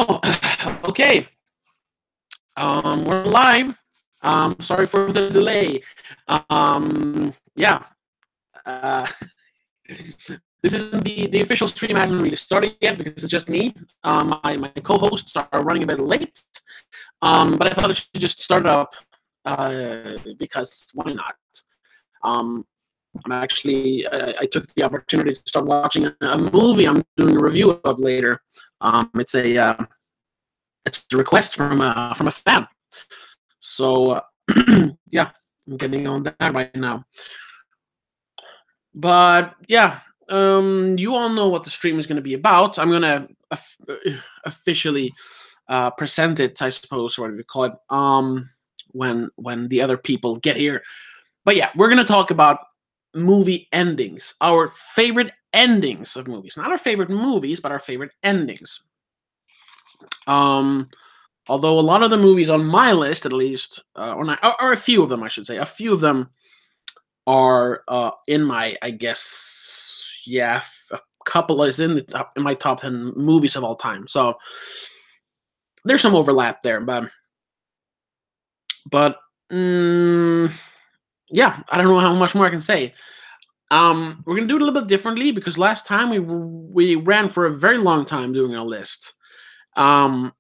Oh, okay. We're live. Sorry for the delay. Yeah. Uh, this isn't the official stream. Hasn't really started yet because it's just me. My co-hosts are running a bit late. But I thought I should just start it up because why not? I'm actually I took the opportunity to start watching a movie I'm doing a review of later. It's a request from a fan. So yeah, I'm getting on that right now. But yeah, you all know what the stream is going to be about. I'm going to officially present it, I suppose, or whatever you call it, when the other people get here. But yeah, we're going to talk about movie endings, our favorite endings of movies. Not our favorite movies, but our favorite endings. Although a lot of the movies on my list, at least, or a few of them, I should say, a few of them are in my, I guess, yeah, a couple is in my top 10 movies of all time. So there's some overlap there, but yeah, I don't know how much more I can say. We're gonna do it a little bit differently because last time we ran for a very long time doing our list. And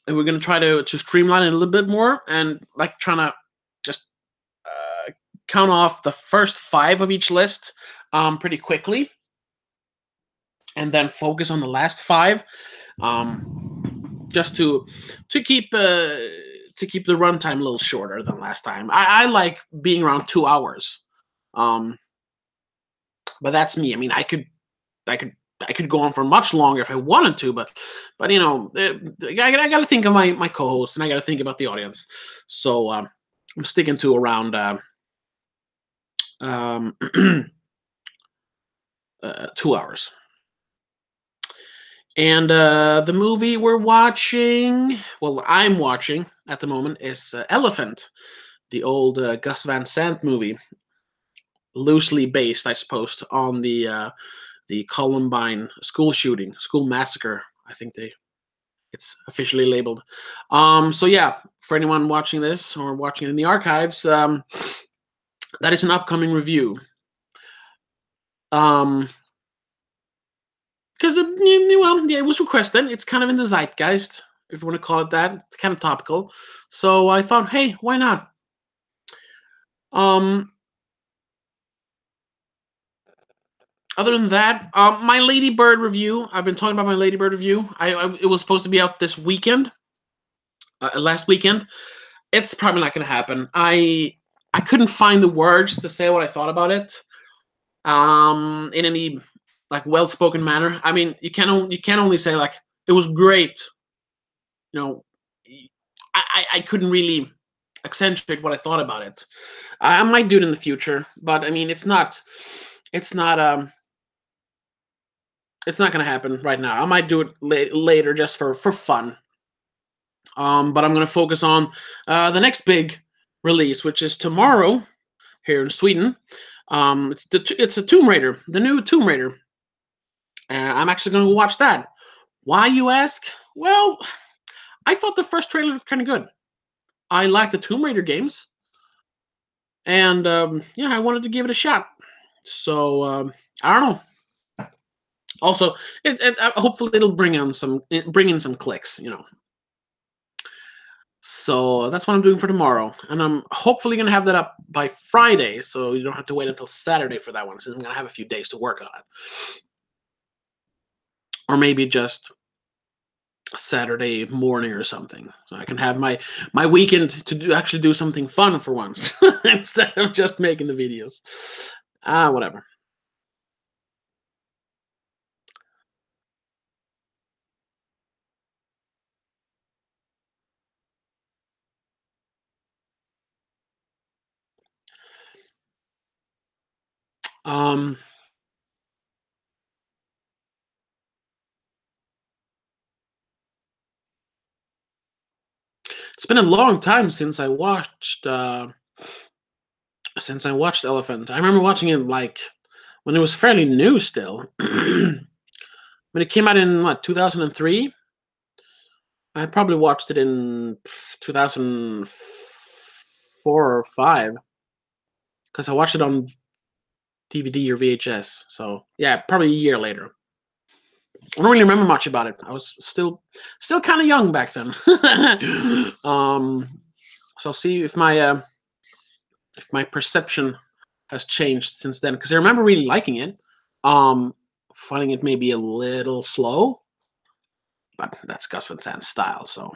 we're gonna try to streamline it a little bit more and like trying to just count off the first 5 of each list pretty quickly, and then focus on the last 5, just to keep the runtime a little shorter than last time. I like being around 2 hours, but that's me. I mean, I could go on for much longer if I wanted to, but you know, I got to think of my co-host, and I got to think about the audience. So I'm sticking to around 2 hours. And the movie we're watching, well, I'm watching at the moment, is Elephant, the old Gus Van Sant movie, loosely based, I suppose, on the Columbine school massacre. I think it's officially labeled. So yeah, for anyone watching this or watching it in the archives, that is an upcoming review. Because well, yeah, it was requested. It's kind of in the zeitgeist, if you want to call it that. It's kind of topical. So I thought, hey, why not? Other than that, my Lady Bird review. I've been talking about my Lady Bird review. It was supposed to be out this weekend, last weekend. It's probably not going to happen. I couldn't find the words to say what I thought about it, in any like well-spoken manner. I mean, you can only say like it was great. You know, I couldn't really accentuate what I thought about it. I might do it in the future, but I mean, it's not going to happen right now. I might do it later just for fun. But I'm going to focus on the next big release, which is tomorrow here in Sweden. It's a Tomb Raider, the new Tomb Raider. I'm actually going to watch that. Why, you ask? Well, I thought the first trailer was kind of good. I like the Tomb Raider games, and yeah, I wanted to give it a shot. So I don't know. Also, hopefully it'll bring in some clicks, you know. So that's what I'm doing for tomorrow, and I'm hopefully gonna have that up by Friday, so you don't have to wait until Saturday for that one, since I'm gonna have a few days to work on it, or maybe just Saturday morning or something, so I can have my weekend to actually do something fun for once instead of just making the videos. Whatever. It's been a long time since I watched Elephant. I remember watching it like when it was fairly new still. When it came out in what, 2003? I probably watched it in 2004 or 5 because I watched it on DVD or VHS. So yeah, probably a year later. I don't really remember much about it. I was still kind of young back then. So I'll see if my perception has changed since then, because I remember really liking it. Finding it maybe a little slow, but that's Gus Van Sant's style. So,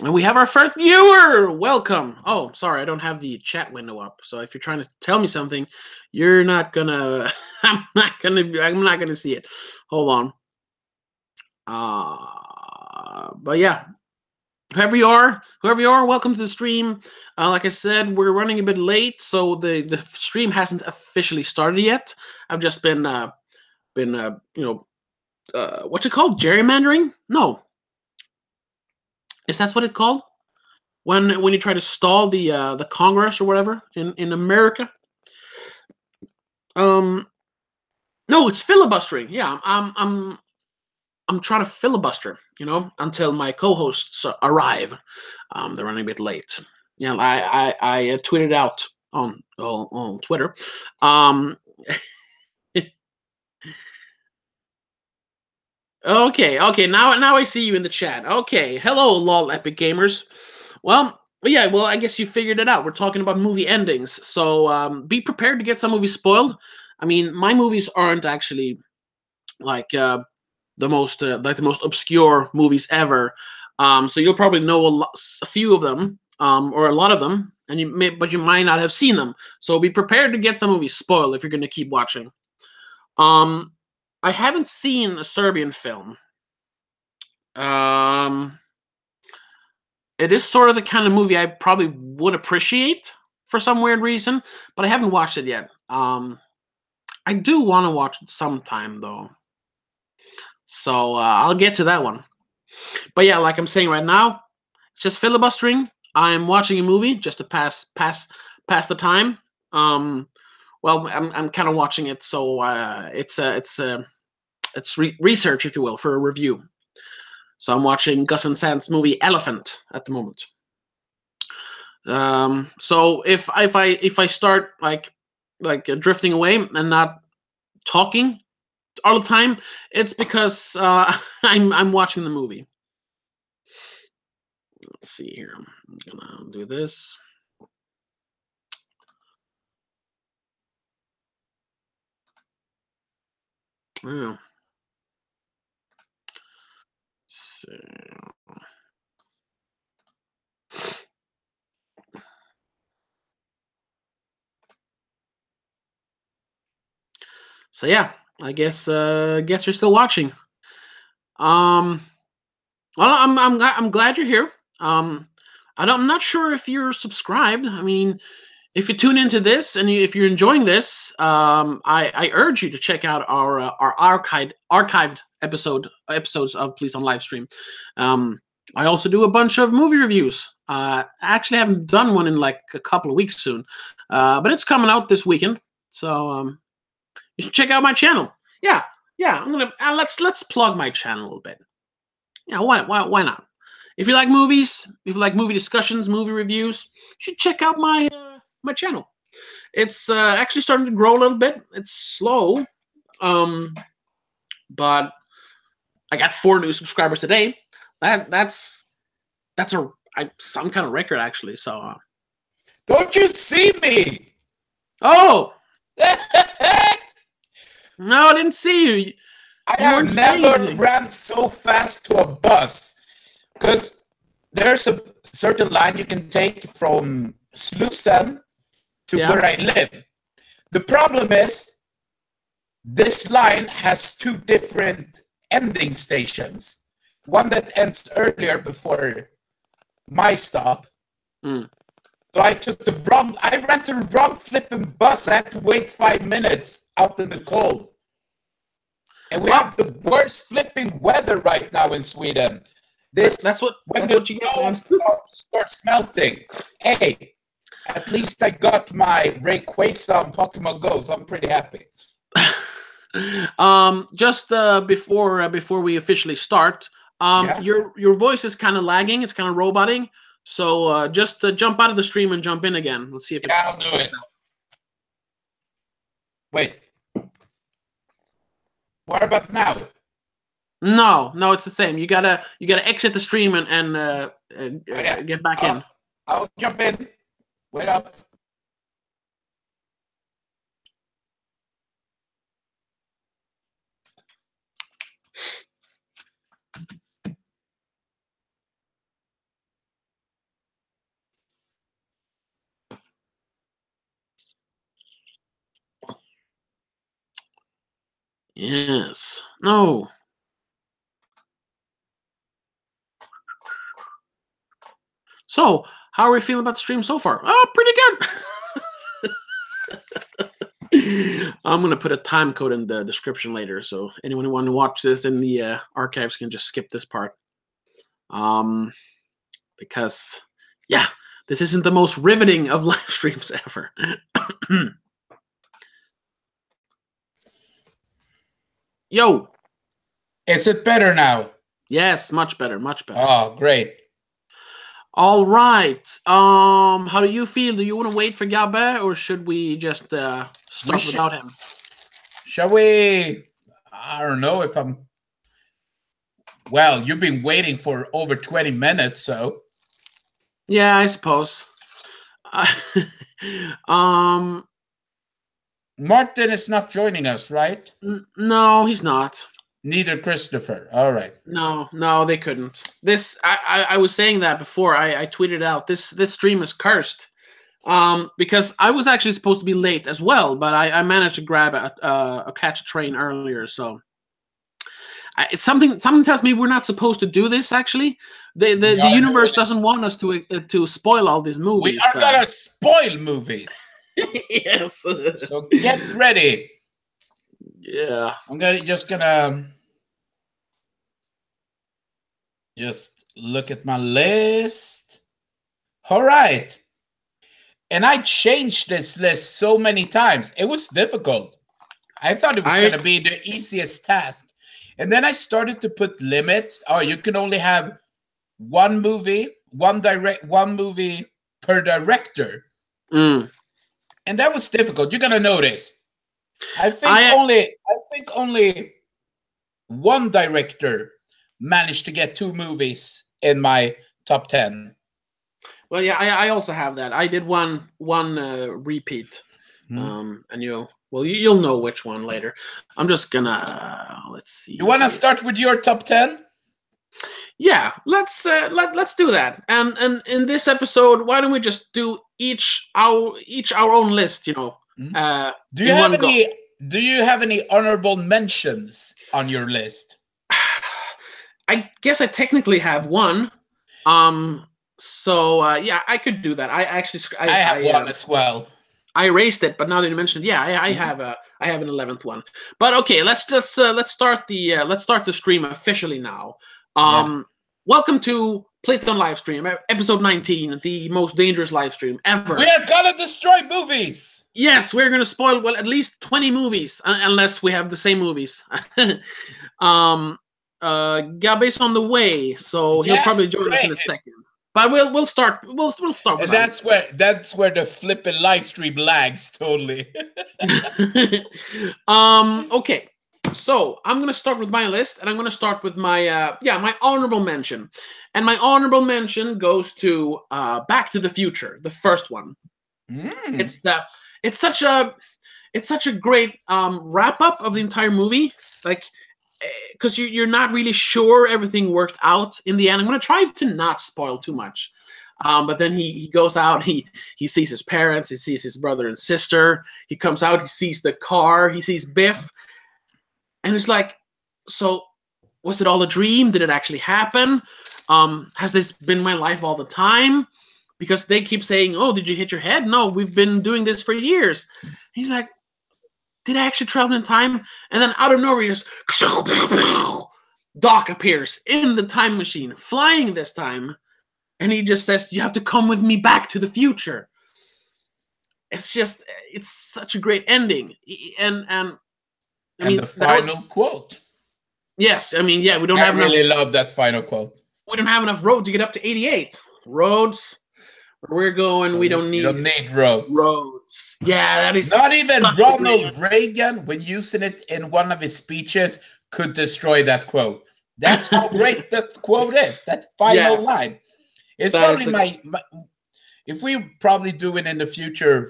and we have our first viewer. Welcome. Oh, sorry, I don't have the chat window up. So if you're trying to tell me something, you're not gonna. I'm not gonna see it. Hold on. But yeah, whoever you are, welcome to the stream. Like I said, we're running a bit late, so the stream hasn't officially started yet. I've just been what's it called? Gerrymandering? No, is that what it's called? When you try to stall the Congress or whatever in America? No, it's filibustering. Yeah, I'm trying to filibuster, until my co-hosts arrive. They're running a bit late. Yeah, I tweeted out on Twitter. Okay. Now I see you in the chat. Okay, hello, lol, epic gamers. Well, yeah. Well, I guess you figured it out. We're talking about movie endings, so be prepared to get some movies spoiled. I mean, my movies aren't actually like the most obscure movies ever. So you'll probably know a few of them, or a lot of them, but you might not have seen them. So be prepared to get some movies spoiled if you're going to keep watching. I haven't seen a Serbian film. It is sort of the kind of movie I probably would appreciate for some weird reason, but I haven't watched it yet. I do want to watch it sometime, though. So I'll get to that one. But yeah, like I'm saying right now, it's just filibustering. I'm watching a movie just to pass the time. Well, I'm kind of watching it, so it's research, if you will, for a review. So I'm watching Gus Van Sant's movie Elephant at the moment. So if I start like drifting away and not talking all the time, it's because I'm watching the movie. Let's see here. I'm gonna do this. Oh. So yeah, I guess you're still watching. Well, I'm glad you're here. I'm not sure if you're subscribed. I mean, if you tune into this and if you're enjoying this, I urge you to check out our archived episodes of Please on Livestream. I also do a bunch of movie reviews. I actually haven't done one in like a couple of weeks soon, but it's coming out this weekend. So you should check out my channel. Yeah. I'm gonna let's plug my channel a little bit. Yeah, why not? If you like movies, if you like movie discussions, movie reviews, you should check out my my channel. It's actually starting to grow a little bit. It's slow, but I got 4 new subscribers today. That's some kind of record, actually. So don't you see me? Oh. No, I didn't see you. I have never ran so fast to a bus, because there's a certain line you can take from Slussen to where I live. The problem is this line has 2 different ending stations. One that ends earlier before my stop. So I ran to the wrong flipping bus. I had to wait 5 minutes out in the cold. And we have the worst flipping weather right now in Sweden. That's what you get. Starts melting. Hey, at least I got my Rayquaza on Pokemon Go, so I'm pretty happy. Just before we officially start, Yeah. Your voice is kind of lagging. It's kind of roboting. So just jump out of the stream and jump in again. Let's see if Yeah, I'll do it. Wait. What about now? No, it's the same. You gotta exit the stream and get back in. I'll jump in. Wait up. Yes. No. So, how are we feeling about the stream so far? Oh, pretty good. I'm going to put a time code in the description later, so anyone who wants to watch this in the archives can just skip this part. Because, yeah, this isn't the most riveting of live streams ever. Yo. Is it better now? Yes, much better, much better. Oh, great. All right. How do you feel? Do you want to wait for Gabe, or should we just start without him? Shall we? I don't know if I'm. Well, you've been waiting for over 20 minutes, so. Yeah, I suppose. Martin is not joining us, right? No, he's not. Neither Christopher. All right. No, they couldn't. This I was saying that before. I tweeted out this stream is cursed. Because I was actually supposed to be late as well, but I managed to grab a catch a train earlier. So it's something tells me we're not supposed to do this. Actually, the universe doesn't want us to spoil all these movies. We are gonna spoil movies. Yes. So get ready. Yeah. I'm just gonna look at my list. All right. And I changed this list so many times. It was difficult. I thought it was going to be the easiest task. And then I started to put limits. Oh, you can only have one movie per director. Mm. And that was difficult. You're going to notice. I think only one director managed to get 2 movies in my top 10. Well, yeah, I also have that. I did one repeat, and you'll know which one later. I'm just gonna let's see. You want to start with your top 10? Yeah, let's do that. And in this episode, why don't we just do each our own list? You know. Do you have any honorable mentions on your list? I guess I technically have one. So yeah, I could do that. I have one as well. I erased it, but now that you mentioned, yeah, I have an 11th one. But okay, let's start the stream officially now. Welcome to Placed on Livestream, episode 19, the most dangerous live stream ever. We are gonna destroy movies. Yes, we're gonna spoil at least 20 movies, unless we have the same movies. Gabe's on the way, so he'll probably join us in a second. But we'll start. We'll start. With that's where the flipping live stream lags totally. Okay, so I'm gonna start with my list, and I'm gonna start with my my honorable mention, and my honorable mention goes to Back to the Future, the first one. It's such a great wrap up of the entire movie, like. Because you're not really sure everything worked out in the end. I'm going to try to not spoil too much. But then he goes out, he sees his parents, he sees his brother and sister. He comes out, he sees the car, he sees Biff. And it's like, so was it all a dream? Did it actually happen? Has this been my life all the time? Because they keep saying, oh, did you hit your head? No, we've been doing this for years. He's like, did I actually travel in time? And then out of nowhere, just Doc appears in the time machine, flying this time, and he just says, "You have to come with me back to the future." It's such a great ending, and the final quote. Yes, I mean, yeah, we don't I have really enough. love that final quote. We don't have enough road to get up to 88 roads. Where we're going, we don't You need don't need road. roads. Yeah, that is Not even such a Ronald great- Reagan, when using it in one of his speeches, could destroy that quote. That's how great that quote is. That final line. It's That probably is my, if we probably do it in the future,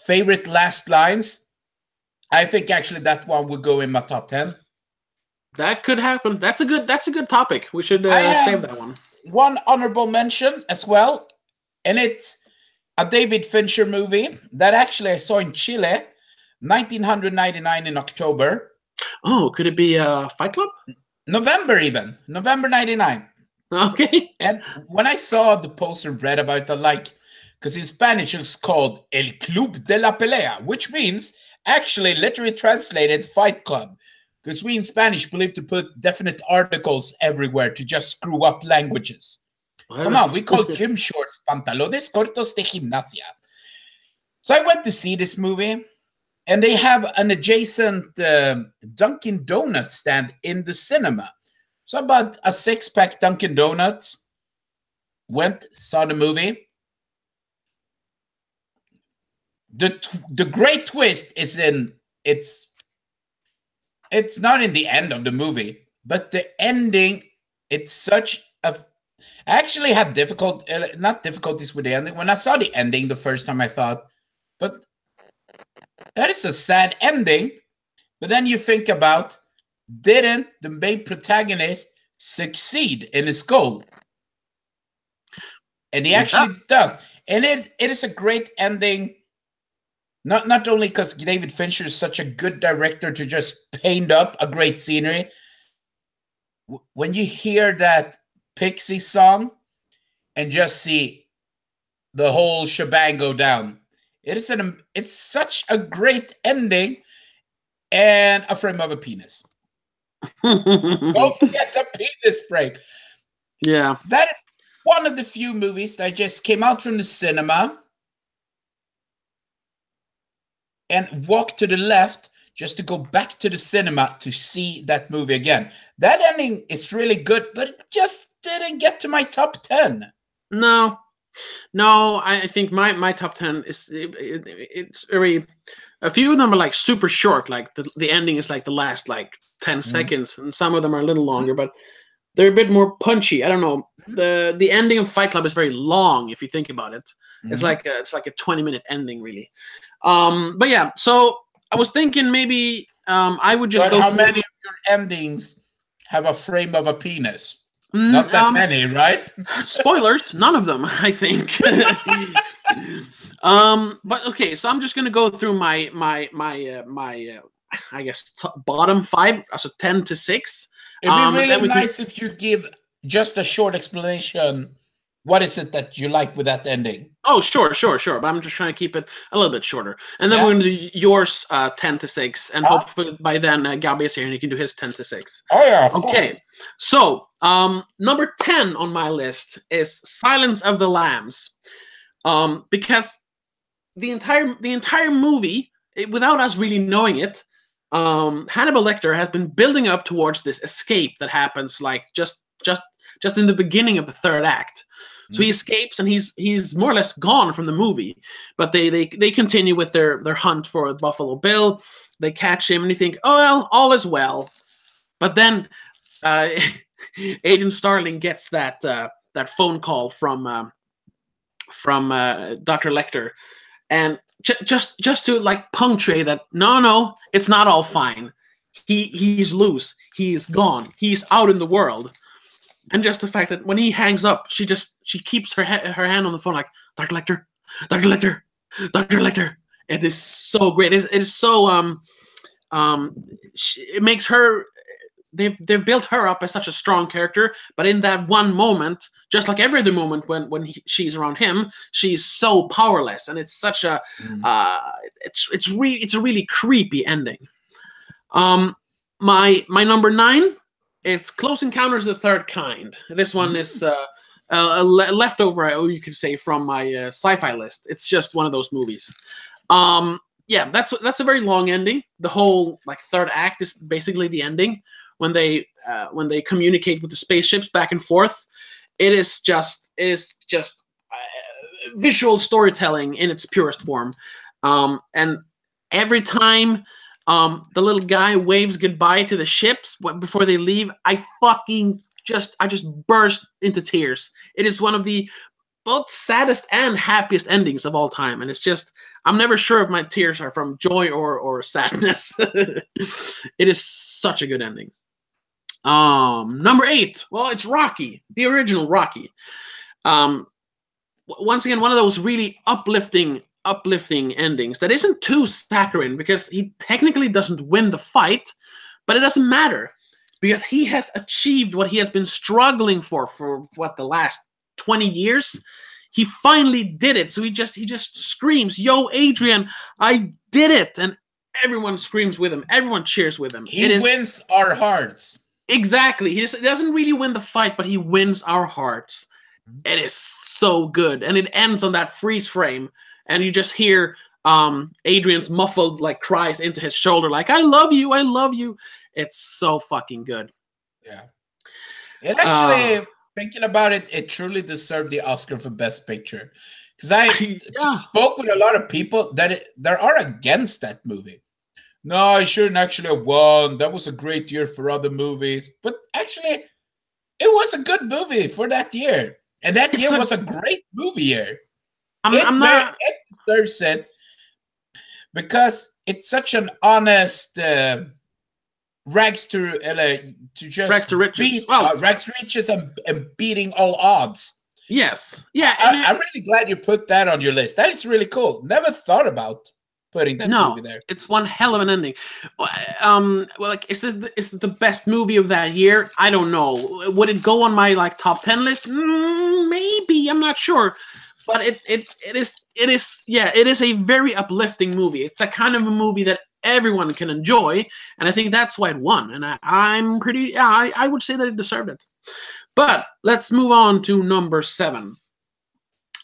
favorite last lines, I think actually that one would go in my top 10. That could happen. That's a good topic. We should save that one. One honorable mention as well, and it's a David Fincher movie that actually I saw in Chile, 1999 in October. Oh, could it be Fight Club? November even. November 99. Okay. And when I saw the poster read about it, I like, because in Spanish it's called El Club de la Pelea, which means, actually literally translated, Fight Club. Because we in Spanish believe to put definite articles everywhere to just screw up languages. Come on, we call gym shorts pantalones cortos de gimnasia. So I went to see this movie, and they have an adjacent Dunkin' Donuts stand in the cinema. So about a 6-pack Dunkin' Donuts, went, saw the movie. The great twist is in, it's not in the end of the movie, but the ending, it's such a, I actually had not difficulties with the ending. When I saw the ending the first time, I thought, but that is a sad ending. But then you think about, didn't the main protagonist succeed in his goal? And he actually does. And it is a great ending. Not only because David Fincher is such a good director to just paint up a great scenery. When you hear that Pixie song and just see the whole shebang go down, it's such a great ending, and a frame of a penis. Don't forget the penis frame. Yeah. That is one of the few movies that just came out from the cinema and walk to the left just to go back to the cinema to see that movie again. That ending is really good, but it just didn't get to my top 10. No, I think my top 10 is it's very, a few of them are like super short, like the ending is like the last like 10 seconds, and some of them are a little longer, but they're a bit more punchy. I don't know. The ending of Fight Club is very long if you think about it. It's like a 20-minute ending, really. But yeah, so I was thinking maybe I would just go. How many of your endings have a frame of a penis? Not that many, right? Spoilers, none of them, I think. But okay, so I'm just gonna go through my I guess bottom 5, so 10 to 6. It'd be really nice if you give just a short explanation. What is it that you like with that ending? Oh, sure. But I'm just trying to keep it a little bit shorter. And then we're going to do yours 10 to 6. And hopefully by then Gabi is here and he can do his 10 to 6. Oh, yeah. Okay. So number 10 on my list is Silence of the Lambs. Because the entire movie, without us really knowing it, Hannibal Lecter has been building up towards this escape that happens like just in the beginning of the third act. So he escapes and he's more or less gone from the movie. But they continue with their hunt for Buffalo Bill. They catch him and they think, oh well, all is well. But then Agent Starling gets that phone call from Dr. Lecter, and just to like punctuate that, no, it's not all fine. He's loose. He's gone. He's out in the world. And just the fact that when he hangs up, she keeps her hand on the phone like, Dr. Lecter, Dr. Lecter, Dr. Lecter. It is so great. It is so it makes her. They've built her up as such a strong character, but in that one moment, just like every other moment when she's around him, she's so powerless, and it's such a it's a really creepy ending. My number 9. It's Close Encounters of the Third Kind. This one is a leftover, you could say, from my sci-fi list. It's just one of those movies. Yeah, that's a very long ending. The whole like third act is basically the ending, when they communicate with the spaceships back and forth. It is just visual storytelling in its purest form. And every time the little guy waves goodbye to the ships before they leave, I just burst into tears. It is one of the both saddest and happiest endings of all time, and it's just, I'm never sure if my tears are from joy or sadness. It is such a good ending. Number 8. Well, it's Rocky, the original Rocky. Once again, one of those really uplifting endings that isn't too saccharine, because he technically doesn't win the fight, but it doesn't matter because he has achieved what he has been struggling for what, the last 20 years. He finally did it. So he just screams, "Yo, Adrian, I did it!" And everyone screams with him. Everyone cheers with him. He wins our hearts. Exactly. He doesn't really win the fight, but he wins our hearts. It is so good, and it ends on that freeze frame, and you just hear Adrian's muffled like cries into his shoulder, like, "I love you, I love you." It's so fucking good. Yeah. It actually, thinking about it, it truly deserved the Oscar for Best Picture. Because I spoke with a lot of people that are against that movie. No, it shouldn't actually have won. That was a great year for other movies. But actually, it was a good movie for that year. And that year was a great movie year. It deserves it because it's such an honest rags to riches and beating all odds. Yes. Yeah. I'm really glad you put that on your list. That is really cool. Never thought about putting that movie there. It's one hell of an ending. Well, like, is it the best movie of that year? I don't know. Would it go on my like top 10 list? Maybe. I'm not sure. But it is a very uplifting movie. It's the kind of a movie that everyone can enjoy, and I think that's why it won. And I would say that it deserved it. But let's move on to number 7.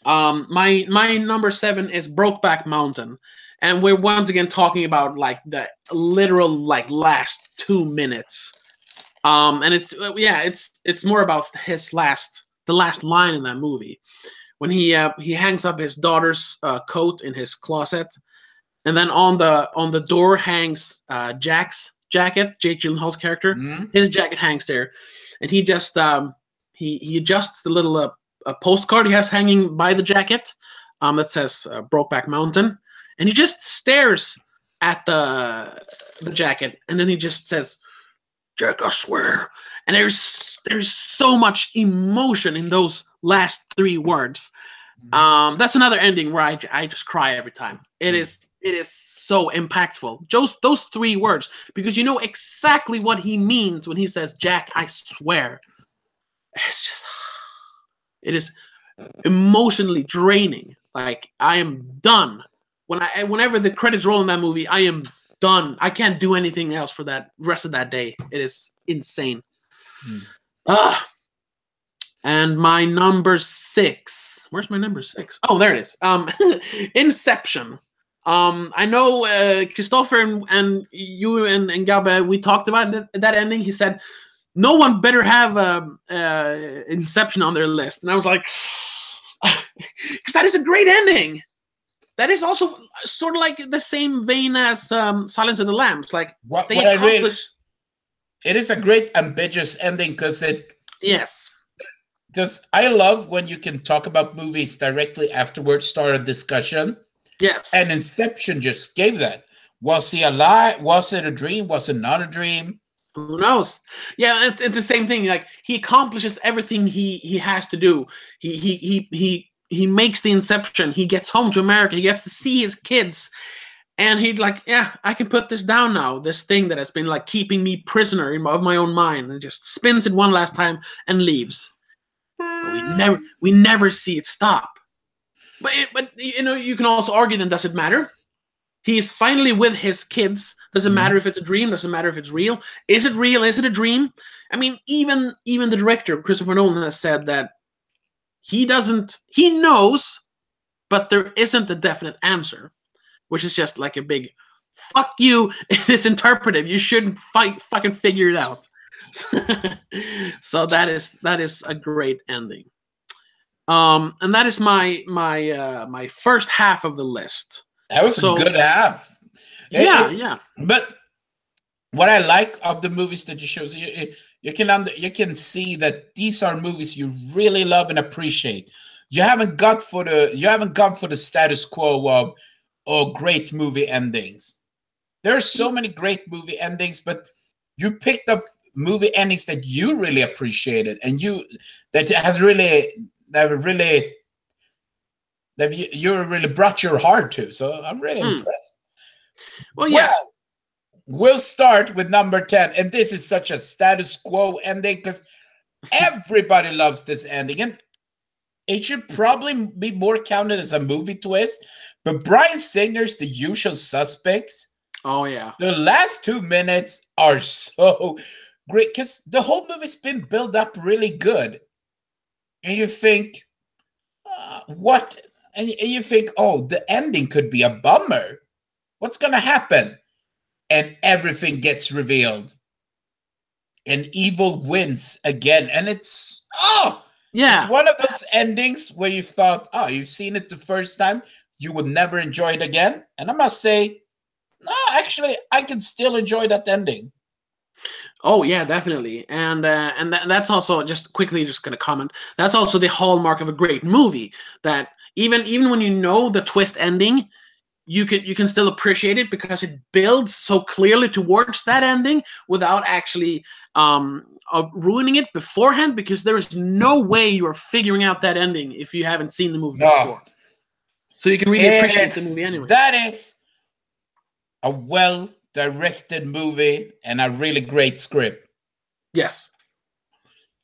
My number 7 is Brokeback Mountain, and we're once again talking about like the literal like last 2 minutes. And it's more about the last line in that movie when he hangs up his daughter's coat in his closet. And then on the door hangs Jack's jacket, Jake Gyllenhaal's character. His jacket hangs there, and he just he adjusts the little postcard he has hanging by the jacket that says Brokeback Mountain, and he just stares at the jacket, and then he just says, "Jack, I swear." And there's so much emotion in those last 3 words. That's another ending where I just cry every time. It is so impactful. Those 3 words, because you know exactly what he means when he says, "Jack, I swear." It is emotionally draining. Like, I am done. Whenever the credits roll in that movie, I am done. I can't do anything else for that rest of that day. It is insane. And my number 6. Where's my number 6? Oh, there it is. Inception. I know Christopher and you and Gabe, we talked about that ending. He said no one better have Inception on their list, and I was like, because that is a great ending. That is also sort of like the same vein as Silence of the Lambs. Like, it is a great ambiguous ending because Because I love when you can talk about movies directly afterwards, start a discussion. Yes. And Inception just gave that. Was he alive? Was it a dream? Was it not a dream? Who knows? Yeah, it's the same thing. Like, he accomplishes everything he has to do. He makes the Inception. He gets home to America. He gets to see his kids. And he'd like, yeah, I can put this down now. This thing that has been like keeping me prisoner of my own mind, and just spins it one last time and leaves. But we never see it stop. But you know, you can also argue, then does it matter? He's finally with his kids. Doesn't matter if it's a dream. Doesn't matter if it's real. Is it real? Is it a dream? I mean, even the director, Christopher Nolan, has said that he knows, but there isn't a definite answer, which is just like a big fuck you. It is interpretive. You shouldn't fucking figure it out. So that is a great ending. And that is my first half of the list. That was a good half. Yeah. But what I like of the movies that you show, you can see that these are movies you really love and appreciate. You haven't gone for the status quo of great movie endings. There are so many great movie endings, but you picked up movie endings that you really appreciated and you really brought your heart to. So I'm really impressed. Well, yeah. We'll start with number 10, and this is such a status quo ending because everybody loves this ending, and it should probably be more counted as a movie twist. But Bryan Singer's The Usual Suspects. Oh yeah. The last 2 minutes are so great because the whole movie's been built up really good, and you think, what? And you think, oh, the ending could be a bummer. What's gonna happen? And everything gets revealed. And evil wins again. And it's one of those endings where you thought, oh, you've seen it the first time, you would never enjoy it again. And I must say, no, actually, I can still enjoy that ending. Oh yeah, definitely. And that's also, just quickly just gonna comment, that's also the hallmark of a great movie, that even when you know the twist ending, you can still appreciate it because it builds so clearly towards that ending without actually ruining it beforehand, because there is no way you are figuring out that ending if you haven't seen the movie before. So you can really appreciate the movie anyway. That is a well-directed movie and a really great script. Yes.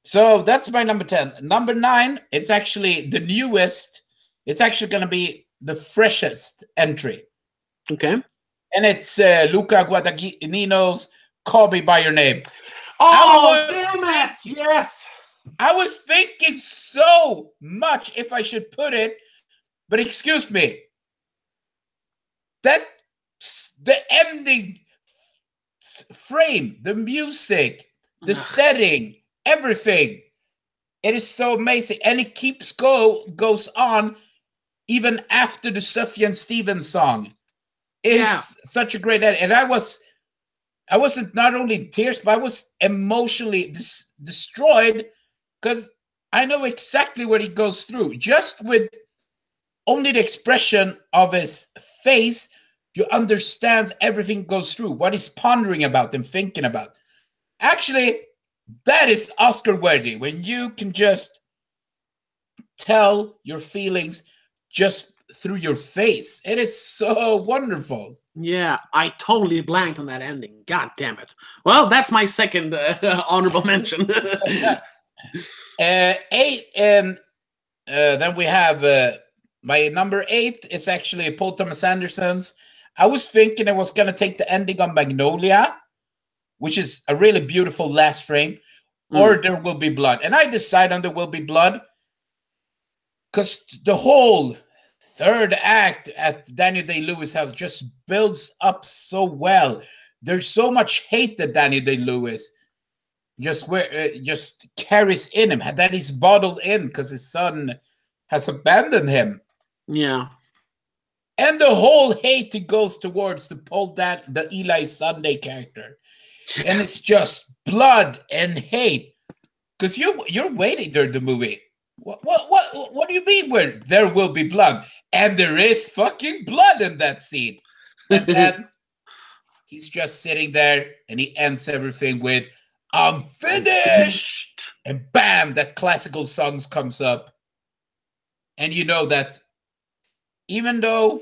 So that's my number 10. Number 9, it's actually the newest. It's actually going to be the freshest entry. Okay. And it's Luca Guadagnino's Call Me By Your Name. Oh, damn it! Yes! I was thinking so much if I should put it, but excuse me. The ending frame, the music, the setting, everything. It is so amazing. And it goes on even after the Sufjan Stevens song. It is such a great edit. And I wasn't not only in tears, but I was emotionally destroyed because I know exactly what he goes through. Just with only the expression of his face, you understand everything goes through, what he's pondering about and thinking about. Actually, that is Oscar-worthy, when you can just tell your feelings just through your face. It is so wonderful. Yeah, I totally blanked on that ending. God damn it. Well, that's my second honorable mention. 8, and then we have my number 8 is actually Paul Thomas Anderson's. I was thinking I was going to take the ending on Magnolia, which is a really beautiful last frame, or There Will Be Blood. And I decided on There Will Be Blood because the whole third act at Daniel Day-Lewis house just builds up so well. There's so much hate that Daniel Day-Lewis just carries in him, that he's bottled in because his son has abandoned him. Yeah. And the whole hate it goes towards the Eli Sunday character. And it's just blood and hate. Because you're waiting during the movie. What do you mean where there will be blood? And there is fucking blood in that scene. And then he's just sitting there and he ends everything with, I'm finished! And bam, that classical song comes up. And you know that even though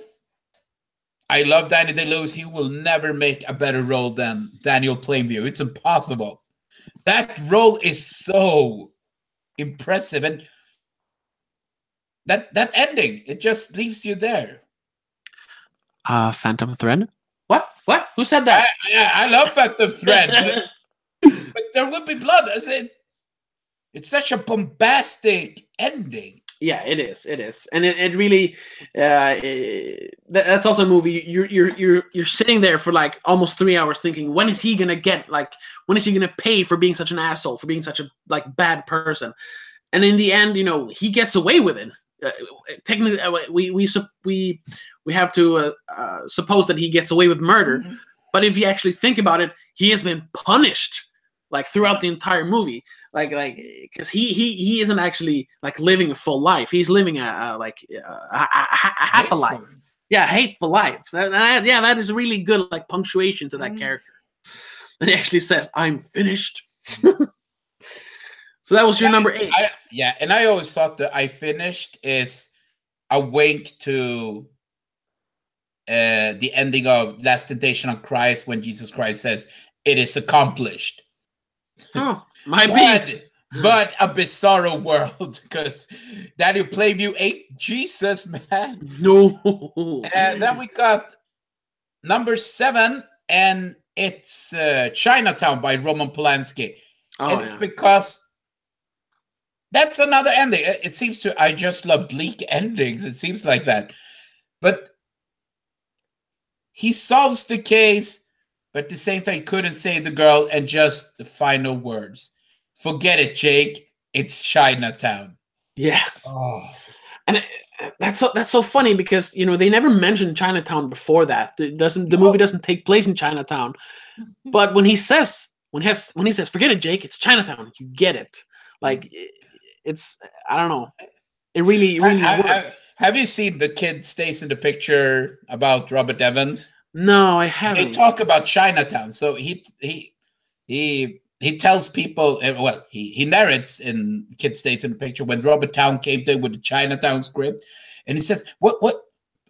I love Daniel Day-Lewis, he will never make a better role than Daniel Plainview. It's impossible. That role is so impressive. And that ending, it just leaves you there. Phantom Thread? What? Who said that? I love Phantom Thread. but There Will Be Blood. I said, it's such a bombastic ending. Yeah, it is. It is, and it really that's also a movie. You're sitting there for like almost 3 hours thinking, when is he gonna get, like, when is he gonna pay for being such an asshole, for being such a like bad person? And in the end, you know, he gets away with it. Technically, we have to suppose that he gets away with murder, but if you actually think about it, he has been punished like throughout the entire movie, like because he isn't actually like living a full life. He's living a half a life. Yeah, hateful life. Yeah, that is really good, like punctuation to that character. And he actually says, "I'm finished." So that was your number 8. And I always thought that "I finished" is a wink to the ending of Last Temptation of Christ, when Jesus Christ says, "It is accomplished." Oh, might be. But a bizarro world, because Daniel Plainview ate Jesus, man. No. And then we got number 7, and it's Chinatown by Roman Polanski. Oh, it's because that's another ending. It seems to, I just love bleak endings. It seems like that. But he solves the case, but at the same time, he couldn't save the girl, and just the final words. Forget it, Jake. It's Chinatown. Yeah. Oh. And that's so funny, because, you know, they never mentioned Chinatown before that. The movie doesn't take place in Chinatown. But when he says, forget it, Jake, it's Chinatown, you get it. Like, it's, I don't know. It really works. Have you seen The Kid Stays in the Picture about Robert Evans? No, I haven't. They talk about Chinatown. So he tells people, well, he narrates in Kid Stays in the Picture when Robert Town came to him with the Chinatown script, and he says, what?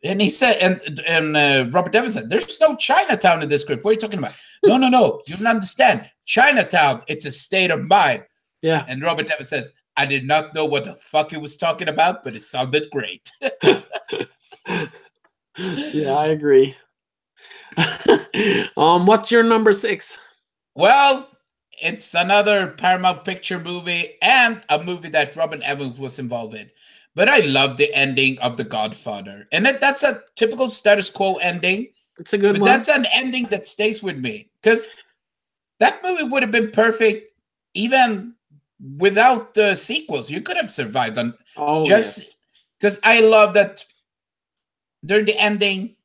And he said, and Robert Evans said, "There's no Chinatown in this script. What are you talking about?" No, you don't understand. Chinatown, it's a state of mind. Yeah. And Robert Evans says, "I did not know what the fuck he was talking about, but it sounded great." Yeah, I agree. What's your number 6? Well, it's another Paramount Picture movie, and a movie that Robin Evans was involved in. But I love the ending of The Godfather. And that's a typical status quo ending. It's a good one. But that's an ending that stays with me. Because that movie would have been perfect even without the sequels. You could have survived on just because I love that during the ending,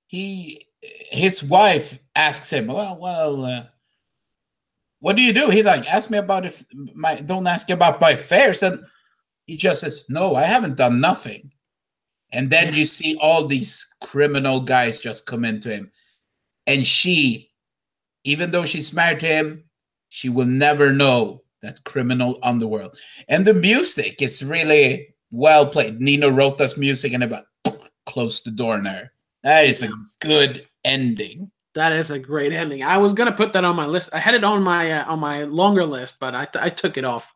his wife asks him, well, what do you do? He like, ask me about don't ask about my affairs. And he just says, no, I haven't done nothing. And then you see all these criminal guys just come into him. And she, even though she's married to him, she will never know that criminal underworld. And the music is really well played. Nino Rota's music, and about close the door now. That is a good ending. That is a great ending. I was gonna put that on my list. I had it on my longer list, but I took it off.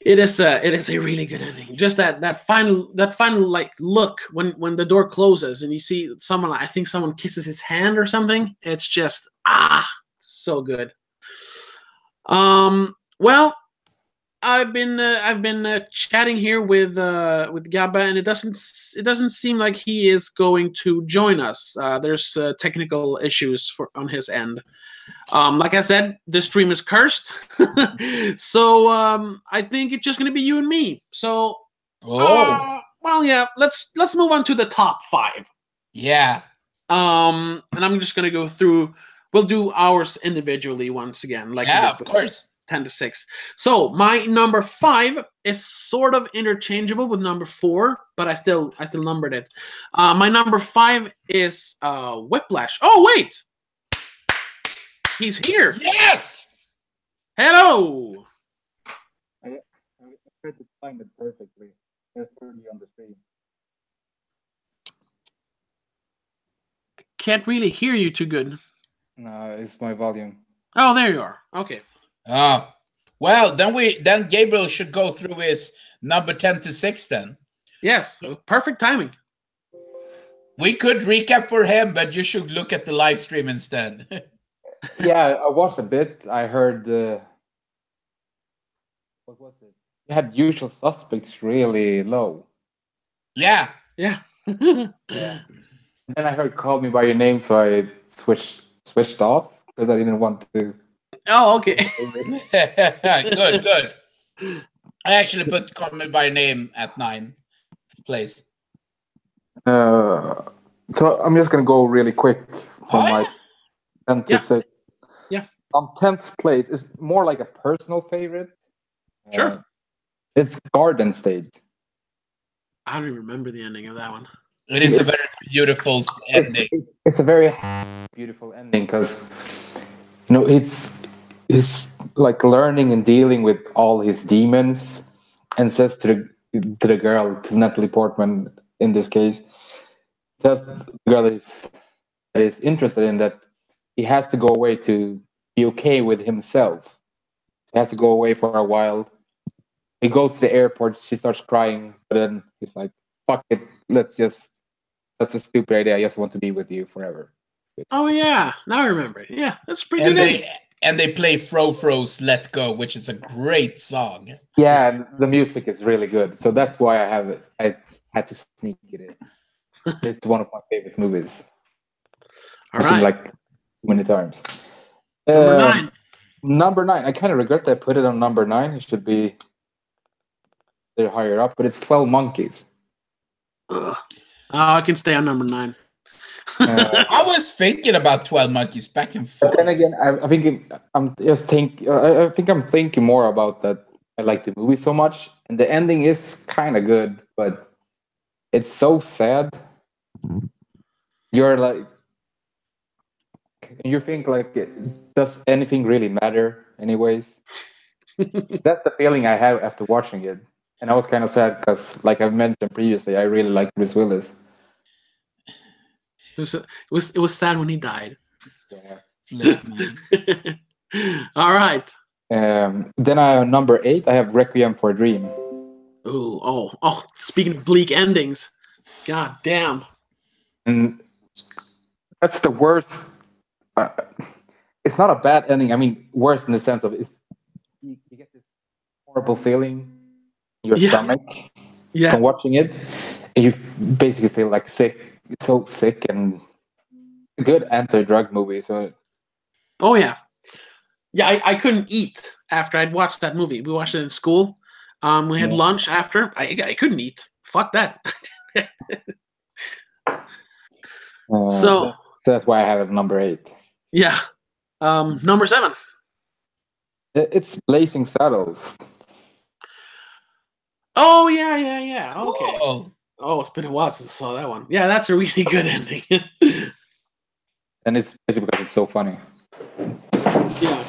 It is a really good ending. Just that final like look when the door closes and you see someone. I think someone kisses his hand or something. It's just so good. Well, I've been chatting here with Gabba, and it doesn't seem like he is going to join us. There's technical issues on his end. Like I said, this stream is cursed, so I think it's just gonna be you and me. So, well, yeah, let's move on to the top 5. Yeah. And I'm just gonna go through. We'll do ours individually once again. Like, yeah, of course. 10 to 6. So my number 5 is sort of interchangeable with number 4, but I still numbered it. My number 5 is Whiplash. Oh wait, he's here. Yes. Hello. I tried to find it perfectly. It's early on the stream. I can't really hear you too good. No, it's my volume. Oh, there you are. Okay. Well, then Gabriel should go through his number 10 to 6 then. Yes, perfect timing. We could recap for him, but you should look at the live stream instead. Yeah, I watched a bit. I heard what was it? you had Usual Suspects really low. Yeah. Yeah. Yeah. And then I heard Call Me by Your Name, so I switched off because I didn't want to. Oh, okay. Good, good. I actually put Call Me by Name at 9th place. So I'm just gonna go really quick from Oh, my yeah? 10 to Yeah. 6. Yeah. 10th place is more like a personal favorite. Sure. It's Garden State. I don't even remember the ending of that one. It is a very beautiful ending. It's a very beautiful ending because it's like learning and dealing with all his demons, and says to the girl, to Natalie Portman in this case, tells the girl that is interested in that he has to go away to be okay with himself. He has to go away for a while. He goes to the airport. She starts crying, but then he's like, "Fuck it, that's a stupid idea. I just want to be with you forever." Oh yeah, now I remember it. Yeah, that's a pretty And good ending. they play Fro Fro's Let Go, which is a great song. Yeah, and the music is really good, so that's why I have it. I had to sneak it in. It's one of my favorite movies. All I've seen right. like too many times. Number 9. Number 9. I kind of regret that I put it on number 9. It should be they're higher up, but it's 12 Monkeys. Ugh. Oh, I can stay on number 9. I was thinking about 12 Monkeys back and forth. But then again, I think I'm thinking more about that. I like the movie so much, and the ending is kind of good, but it's so sad. You're like, you think like, does anything really matter, anyways? That's the feeling I have after watching it, and I was kind of sad because, like I've mentioned previously, I really like Bruce Willis. It was sad when he died. Yeah. All right. Then number 8. I have Requiem for a Dream. Ooh, oh! Speaking of bleak endings, god damn. And that's the worst. It's not a bad ending. I mean, worse in the sense of you get this horrible feeling in your stomach from watching it, and you basically feel like so sick. And a good anti-drug movie. So. Oh yeah, yeah. I couldn't eat after I'd watched that movie. We watched it in school. We had lunch after. I couldn't eat. Fuck that. So that's why I have it at number 8. Yeah. Number 7. It's Blazing Saddles. Oh yeah. Okay. Cool. Oh, it's been a while since I saw that one. Yeah, that's a really good ending. And it's basically because it's so funny. Yeah.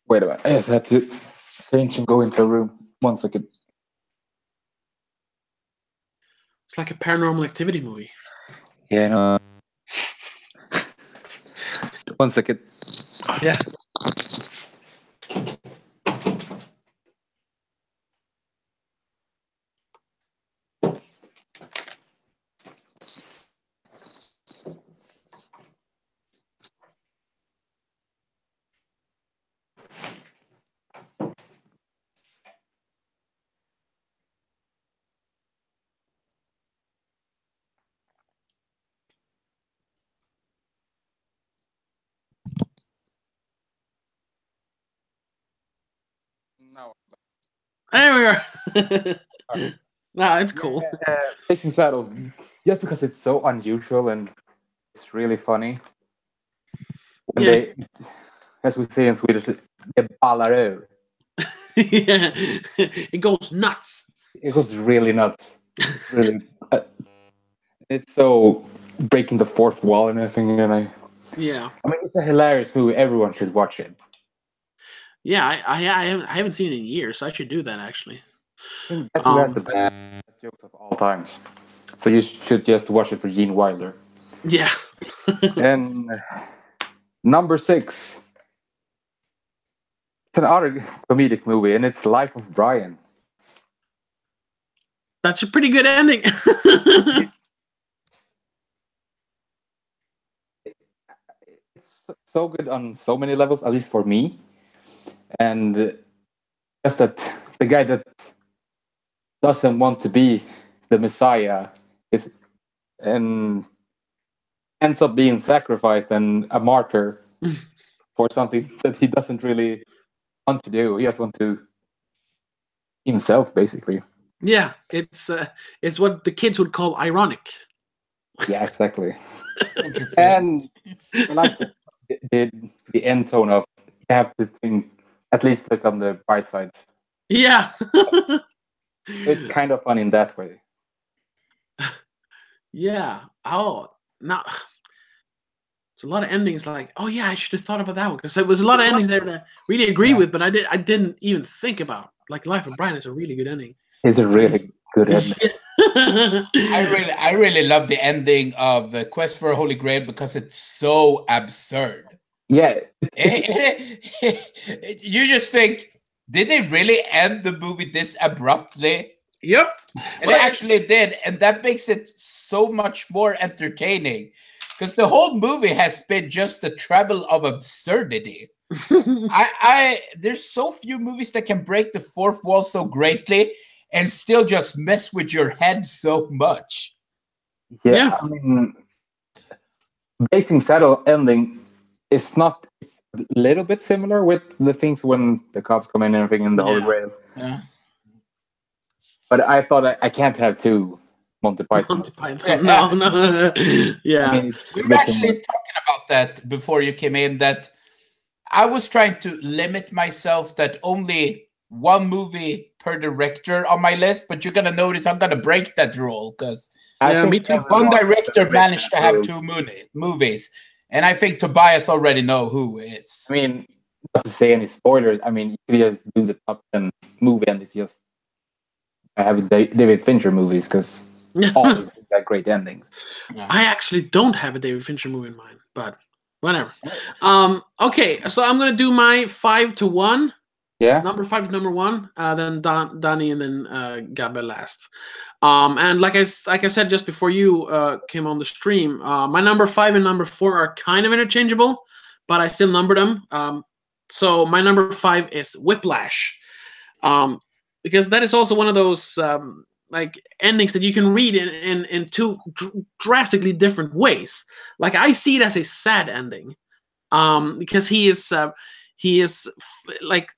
Wait a minute. I just have to change and go into a room. 1 second. It's like a Paranormal Activity movie. Yeah, no. 1 second. Yeah. No. There we are. No, it's cool. Blazing Saddles, just because it's so unusual and it's really funny. And they, as we say in Swedish, they ballar ur. Yeah. It goes nuts. It was really nuts. Really, it's so breaking the fourth wall and everything. And I mean, it's a hilarious movie. Everyone should watch it. Yeah, I haven't seen it in years, so I should do that actually. That movie has the best jokes of all times. So you should just watch it for Gene Wilder. Yeah. And number 6. It's another comedic movie, and it's Life of Brian. That's a pretty good ending. It's so good on so many levels, at least for me. And just that the guy that doesn't want to be the Messiah is and ends up being sacrificed and a martyr for something that he doesn't really want to do. He just wants to himself, basically. Yeah, it's what the kids would call ironic. Yeah, exactly. And I like the end tone of you have to think, at least look on the bright side. Yeah. It's kind of fun in that way. Yeah. Oh, now it's a lot of endings. Like, oh yeah, I should have thought about that one because there was a lot of endings there that I really agree with, but I didn't even think about. Like, Life of Brian is a really good ending. It's a really good ending. I really love the ending of the Quest for a Holy Grail because it's so absurd. Yeah. You just think, did they really end the movie this abruptly? Yep. And they actually did, and that makes it so much more entertaining. Because the whole movie has been just a travel of absurdity. There's so few movies that can break the fourth wall so greatly and still just mess with your head so much. Yeah. I mean, Blazing Saddle ending is not. It's a little bit similar with the things when the cops come in and everything in the Holy Grail. Yeah. But I thought I can't have two Monty Python. Monty Python. No. Yeah. I mean, we were actually talking about that before you came in, that I was trying to limit myself that only one movie per director on my list, but you're going to notice I'm going to break that rule because me too. One director managed to have two movies, and I think Tobias already know who is. I mean, not to say any spoilers, I mean, you could just do the top 10 movie and it's just have David Fincher movies because all got great endings. I actually don't have a David Fincher movie in mind, but whatever. Okay, so I'm gonna do my 5 to 1. Yeah. Number 5 to number 1. Then Danny, and then Gabriel last. And like I said just before you came on the stream, my number 5 and number 4 are kind of interchangeable, but I still number them. So my number 5 is Whiplash. Because that is also one of those like endings that you can read in two drastically different ways. Like, I see it as a sad ending, because he is like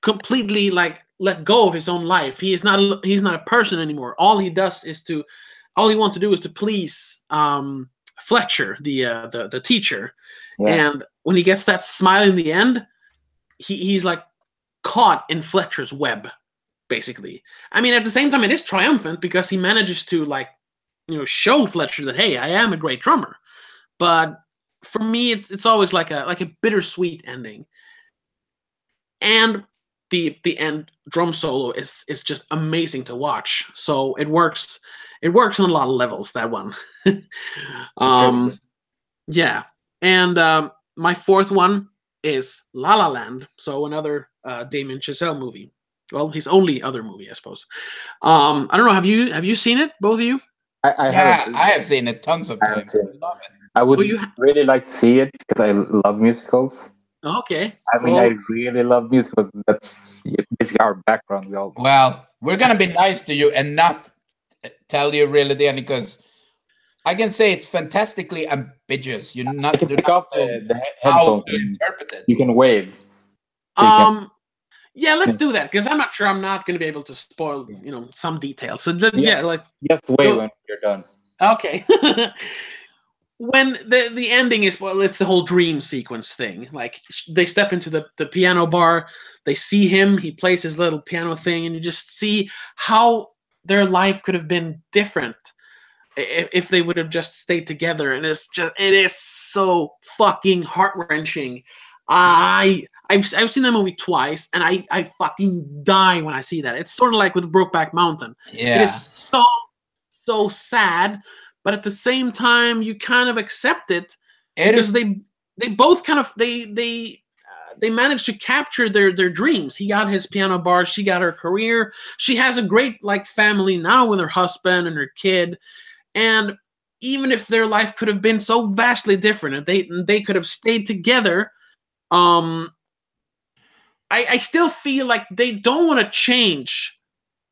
completely like let go of his own life. He's not a person anymore. All he wants to do is to please Fletcher, the teacher. Yeah. And when he gets that smile in the end, he's like caught in Fletcher's web, basically. I mean, at the same time, it is triumphant because he manages to, like, show Fletcher that, hey, I am a great drummer. But for me, it's always like a bittersweet ending. And the end drum solo is just amazing to watch. So it works on a lot of levels, that one. Yeah. And my fourth one is La La Land. So another Damien Chazelle movie. Well, his only other movie, I suppose. I don't know. Have you seen it, both of you? I have seen it tons of times. I love it. I would really like to see it because I love musicals. Okay. I mean, I really love musicals. That's basically our background. Well, we're gonna be nice to you and not tell you really the ending, because I can say it's fantastically ambiguous. You not pick off the headphones to interpret it. You can wave. So yeah, let's do that, because I'm not sure I'm not going to be able to spoil, some details. So just wave when you're done. Okay. When the ending is, well, it's the whole dream sequence thing. Like, they step into the piano bar, they see him, he plays his little piano thing, and you just see how their life could have been different if they would have just stayed together. And it is so fucking heart-wrenching. I've seen that movie twice, and I fucking die when I see that. It's sort of like with Brokeback Mountain. Yeah. It is so sad, but at the same time, you kind of accept it because they both kind of they managed to capture their dreams. He got his piano bar, she got her career. She has a great family now with her husband and her kid. And even if their life could have been so vastly different, if they could have stayed together, I I still feel like they don't want to change.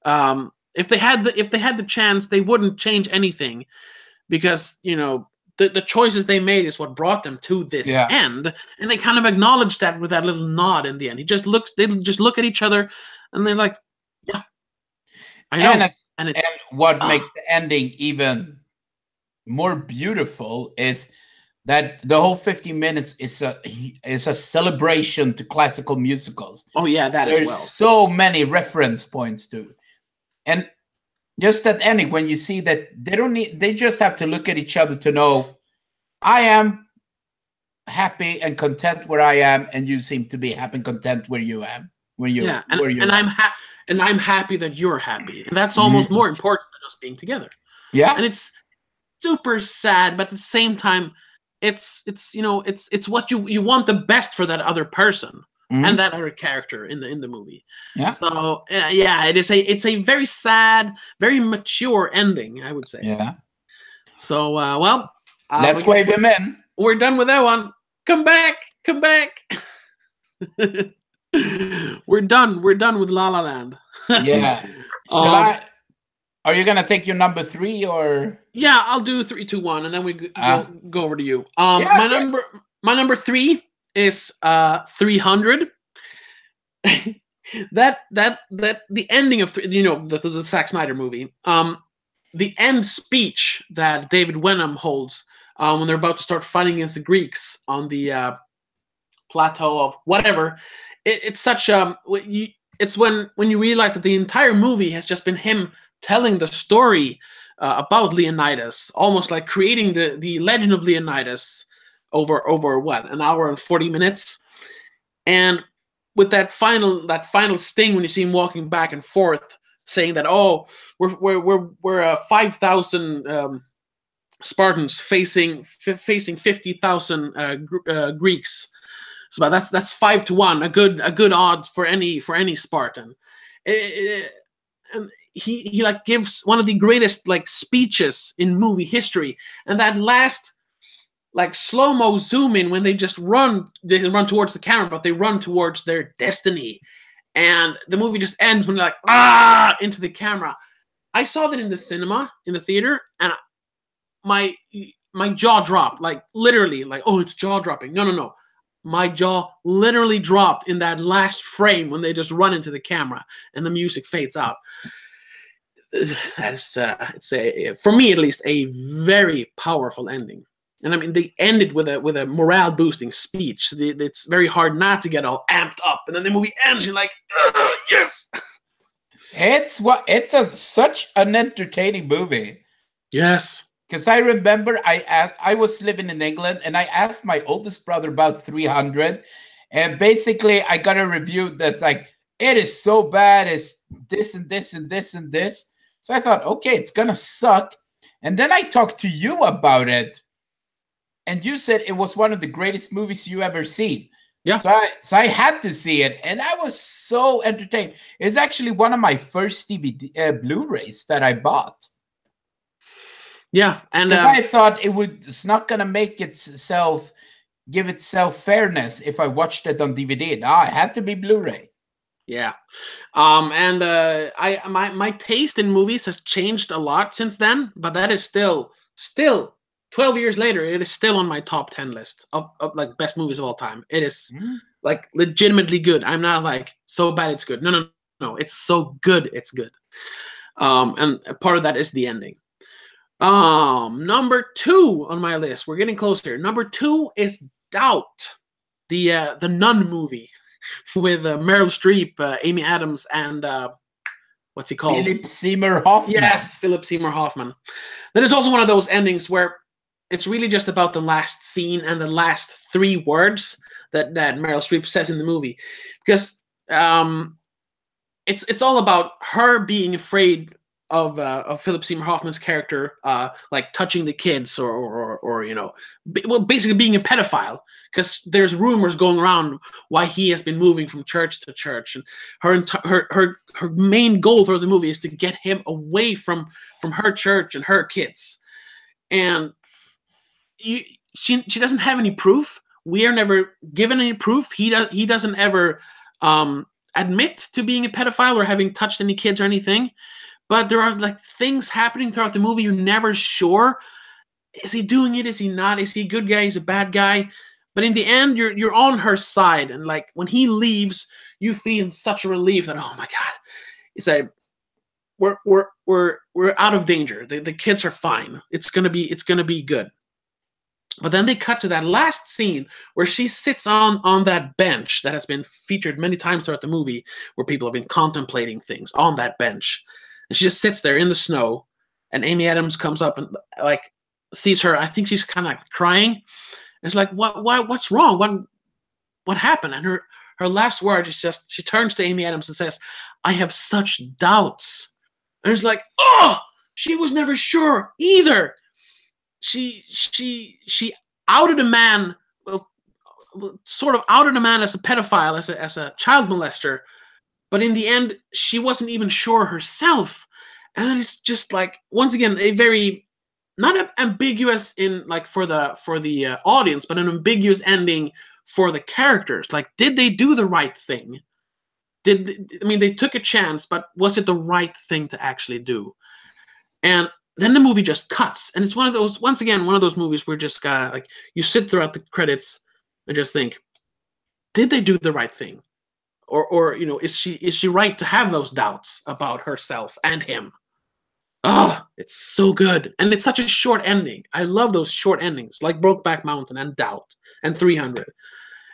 If they had the chance, they wouldn't change anything, because the choices they made is what brought them to this end, and they kind of acknowledge that with that little nod in the end. They just look at each other, and they're like, "Yeah, I know." And what makes the ending even more beautiful is that the whole 50 minutes is a celebration to classical musicals. Oh yeah, there's so many reference points to, and just that ending, when you see that they just have to look at each other to know, I am happy and content where I am, and you seem to be happy and content where you am. I'm happy that you're happy, and that's almost more important than us being together. Yeah, and it's super sad, but at the same time, it's what you want the best for that other person and that other character in the movie. Yeah. So it's a very sad, very mature ending, I would say. Yeah. So let's wave him in. We're done with that one. Come back. We're done with La La Land. Yeah. Are you gonna take your number 3 or? Yeah, I'll do 3, 2, 1, and then we go over to you. My number 3 is 300. that the ending of the Zack Snyder movie. The end speech that David Wenham holds when they're about to start fighting against the Greeks on the plateau of whatever. It's such it's when you realize that the entire movie has just been him telling the story about Leonidas, almost like creating the legend of Leonidas over what, an hour and 40 minutes. And with that final sting, when you see him walking back and forth saying that, oh, we're 5,000 Spartans facing 50,000 Greeks. So that's 5 to 1, a good odds for any Spartan. And he like gives one of the greatest like speeches in movie history, and that last like slow-mo zoom in when they run towards the camera, but they run towards their destiny, and the movie just ends when they're like into the camera. I saw that in the cinema, in the theater, and my jaw dropped, like literally, like, oh, it's jaw dropping. No. My jaw literally dropped in that last frame when they just run into the camera and the music fades out. That is, it's for me at least, a very powerful ending. And I mean, they ended with a morale boosting speech. It's very hard not to get all amped up, and then the movie ends. You're like, yes. It's such an entertaining movie. Yes. Because I remember I was living in England, and I asked my oldest brother about 300, and basically I got a review that's like, it is so bad, it's this and this and this and this. So I thought, okay, it's gonna suck. And then I talked to you about it, and you said it was one of the greatest movies you ever seen. Yeah. So I had to see it, and I was so entertained. It's actually one of my first DVD Blu-rays that I bought. Yeah, and I thought it's not gonna give itself fairness if I watched it on DVD. No, it had to be Blu-ray. Yeah, and my taste in movies has changed a lot since then, but that is still 12 years later, it is still on my top 10 list of like best movies of all time. It is like legitimately good. I'm not like so bad it's good. No, it's so good it's good. And part of that is the ending. Number 2 on my list. We're getting closer. Number 2 is Doubt, the Nun movie with Meryl Streep, Amy Adams, and what's he called? Philip Seymour Hoffman. Yes, Philip Seymour Hoffman. That is also one of those endings where it's really just about the last scene and the last 3 words that Meryl Streep says in the movie, because it's all about her being afraid of Philip Seymour Hoffman's character, like touching the kids or basically being a pedophile, because there's rumors going around why he has been moving from church to church, and her main goal through the movie is to get him away from her church and her kids, and she doesn't have any proof. We are never given any proof. He doesn't ever admit to being a pedophile or having touched any kids or anything. But there are like things happening throughout the movie you're never sure. Is he doing it? Is he not? Is he a good guy? Is he a bad guy? But in the end, you're on her side, and like when he leaves, you feel such a relief that, oh my god, it's like we're out of danger. The kids are fine. It's gonna be good. But then they cut to that last scene where she sits on that bench that has been featured many times throughout the movie, where people have been contemplating things on that bench, and she just sits there in the snow, and Amy Adams comes up and like sees her. I think she's kind of crying. And it's like, what's wrong? What happened? And her last word is just, she turns to Amy Adams and says, "I have such doubts." And it's like, oh, she was never sure either. She outed a man, well, sort of outed a man as a pedophile, as a child molester, but in the end, she wasn't even sure herself. And it's just like, once again, a very not ambiguous in like for the audience, but an ambiguous ending for the characters. Like, did they do the right thing? They took a chance, but was it the right thing to actually do? And then the movie just cuts, and it's one of those movies where just gotta, like, you sit throughout the credits and just think, did they do the right thing? Or is she right to have those doubts about herself and him? Oh, it's so good. And it's such a short ending. I love those short endings, like Brokeback Mountain and Doubt and 300.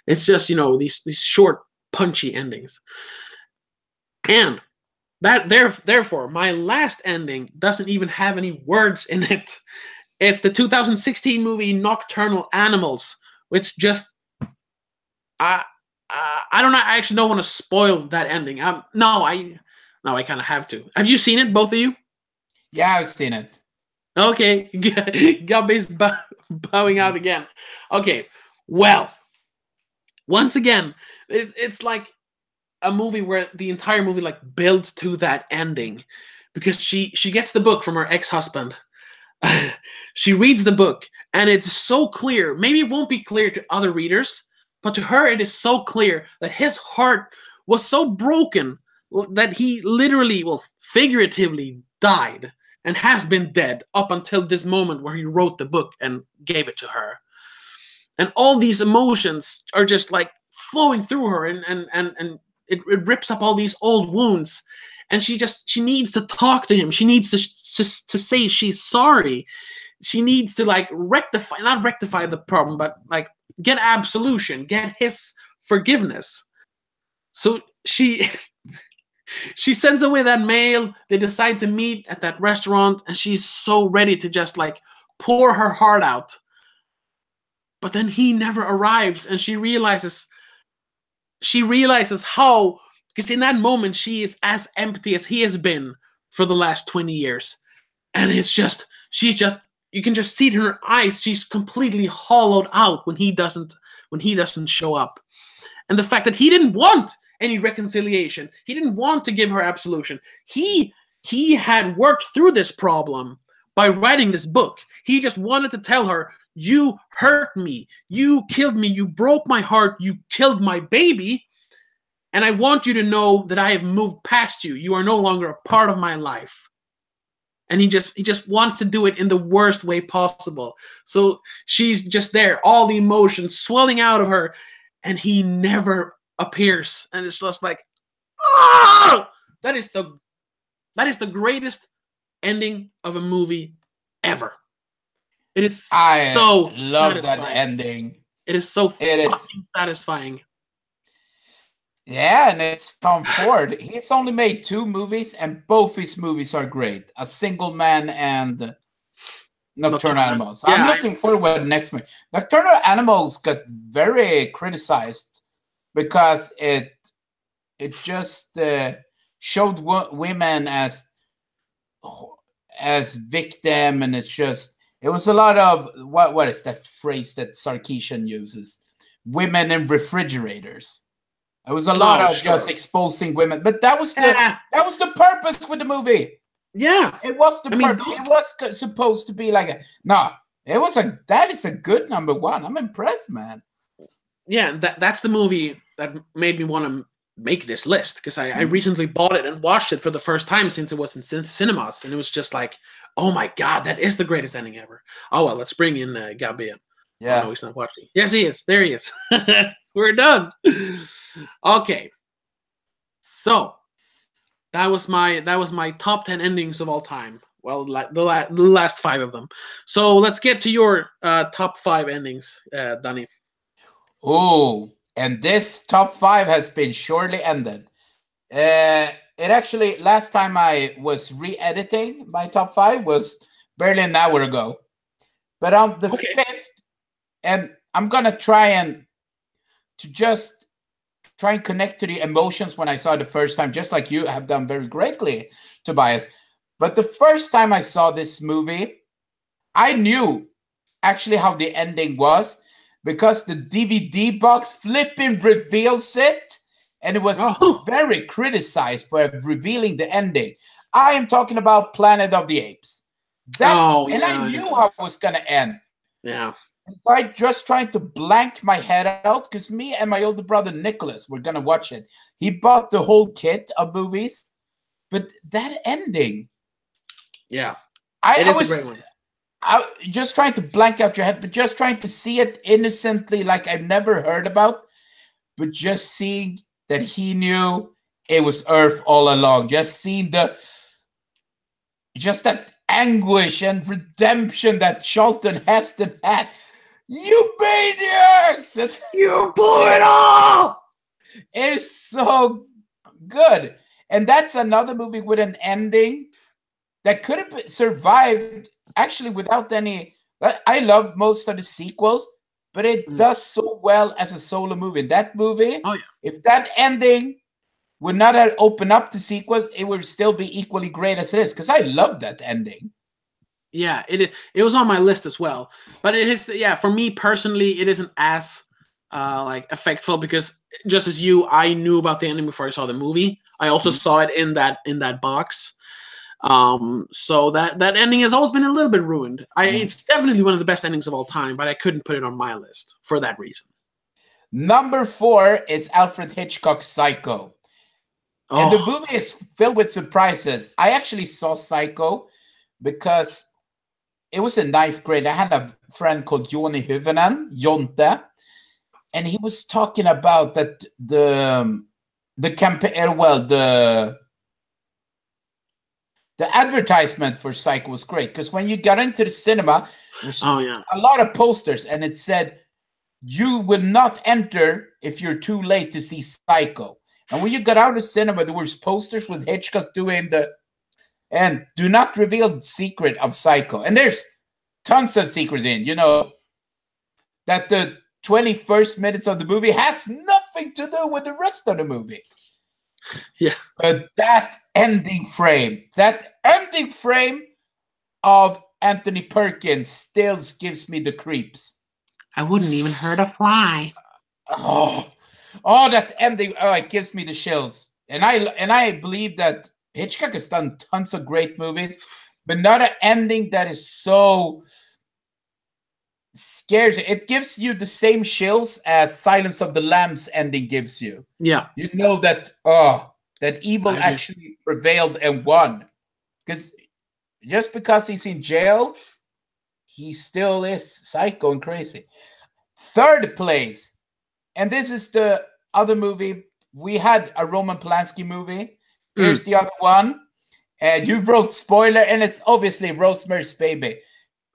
It's just, these short, punchy endings. And therefore, my last ending doesn't even have any words in it. It's the 2016 movie Nocturnal Animals, which just, I don't know. I actually don't want to spoil that ending. No, I kind of have to. Have you seen it, both of you? Yeah, I've seen it. Okay, Gabby's bowing out again. Okay, well, once again, it's like a movie where the entire movie like builds to that ending, because she gets the book from her ex-husband. She reads the book, and it's so clear. Maybe it won't be clear to other readers, but to her, it is so clear that his heart was so broken that he literally, well, figuratively died and has been dead up until this moment where he wrote the book and gave it to her. And all these emotions are just like flowing through her, and it rips up all these old wounds. And she needs to talk to him. She needs to say she's sorry. She needs to like not rectify the problem, but like get absolution, get his forgiveness. So she sends away that mail. They decide to meet at that restaurant, and she's so ready to just like pour her heart out. But then he never arrives, and she realizes how, because in that moment she is as empty as he has been for the last 20 years. And it's just, you can just see it in her eyes. She's completely hollowed out when he doesn't show up. And the fact that he didn't want any reconciliation, he didn't want to give her absolution. He had worked through this problem by writing this book. He just wanted to tell her, you hurt me, you killed me, you broke my heart, you killed my baby, and I want you to know that I have moved past you. You are no longer a part of my life. And he just wants to do it in the worst way possible. So she's just there, all the emotions swelling out of her, and he never appears. And it's just like, oh! That is the greatest ending of a movie ever. It is so love satisfying. that ending. It is so fucking satisfying. Yeah, and it's Tom Ford. He's only made 2 movies, and both his movies are great. A Single Man and Nocturnal Animals. Yeah, I'm looking forward to the next movie. Nocturnal Animals got very criticized because it just showed women as victim, and it was a lot of what is that phrase that Sarkeesian uses? Women in refrigerators. It was a lot of just exposing women, but that was the purpose with the movie. Yeah, it was the purpose. It was supposed to be like that is a good number 1. I'm impressed, man. Yeah, that's the movie that made me want to make this list because I recently bought it and watched it for the first time since it was in cinemas, and it was just like, oh my god, that is the greatest ending ever. Oh well, let's bring in Gabi. Yeah. Oh, no, he's not watching. Yes, he is. There he is. We're done. Okay. So that was my top 10 endings of all time. Well, the last 5 of them. So let's get to your top 5 endings, Danny. Oh, and this top 5 has been surely ended. It actually, last time I was re-editing my top 5 was barely an hour ago. But on the 5th, and I'm gonna try and connect to the emotions when I saw it the first time, just like you have done very greatly, Tobias. But the first time I saw this movie, I knew actually how the ending was because the DVD box flipping reveals it, and it was very criticized for revealing the ending. I am talking about Planet of the Apes. I knew how it was going to end. Yeah. So I just tried to blank my head out because me and my older brother Nicholas were going to watch it. He bought the whole kit of movies, but that ending... Yeah, I a was great one. just trying to blank out your head, but just trying to see it innocently, like I've never heard about, but just seeing that he knew it was Earth all along. Just seeing that anguish and redemption that Charlton Heston had. You maniacs! You blew it all! It is so good. And that's another movie with an ending that could have survived actually without any... I love most of the sequels, but it does so well as a solo movie. In that movie, if that ending would not have opened up the sequels, it would still be equally great as it is, because I love that ending. Yeah, it was on my list as well. But it is, for me personally, it isn't as like effectful because just as you, I knew about the ending before I saw the movie. I also saw it in that box. So that ending has always been a little bit ruined. It's definitely one of the best endings of all time, but I couldn't put it on my list for that reason. Number 4 is Alfred Hitchcock's Psycho. And the movie is filled with surprises. I actually saw Psycho because it was in 9th grade. I had a friend called Joni Hyvönen, Jonte, and he was talking about that the campaign, the advertisement for Psycho was great because when you got into the cinema, there's a lot of posters, and it said, "You will not enter if you're too late to see Psycho." And when you got out of the cinema, there was posters with Hitchcock doing and do not reveal the secret of Psycho. And there's tons of secrets in, that the 21st minutes of the movie has nothing to do with the rest of the movie. Yeah. But that ending frame of Anthony Perkins still gives me the creeps. I wouldn't even hurt a fly. Oh, that ending! Oh, it gives me the chills. And I believe that Hitchcock has done tons of great movies, but not an ending that is so scares you. It gives you the same chills as Silence of the Lambs ending gives you. Yeah, you know that that evil actually prevailed and won, because just because he's in jail, he still is psycho and crazy. 3rd place, and this is the other movie. We had a Roman Polanski movie. Here's the other one. And you wrote spoiler, and it's obviously Rosemary's Baby.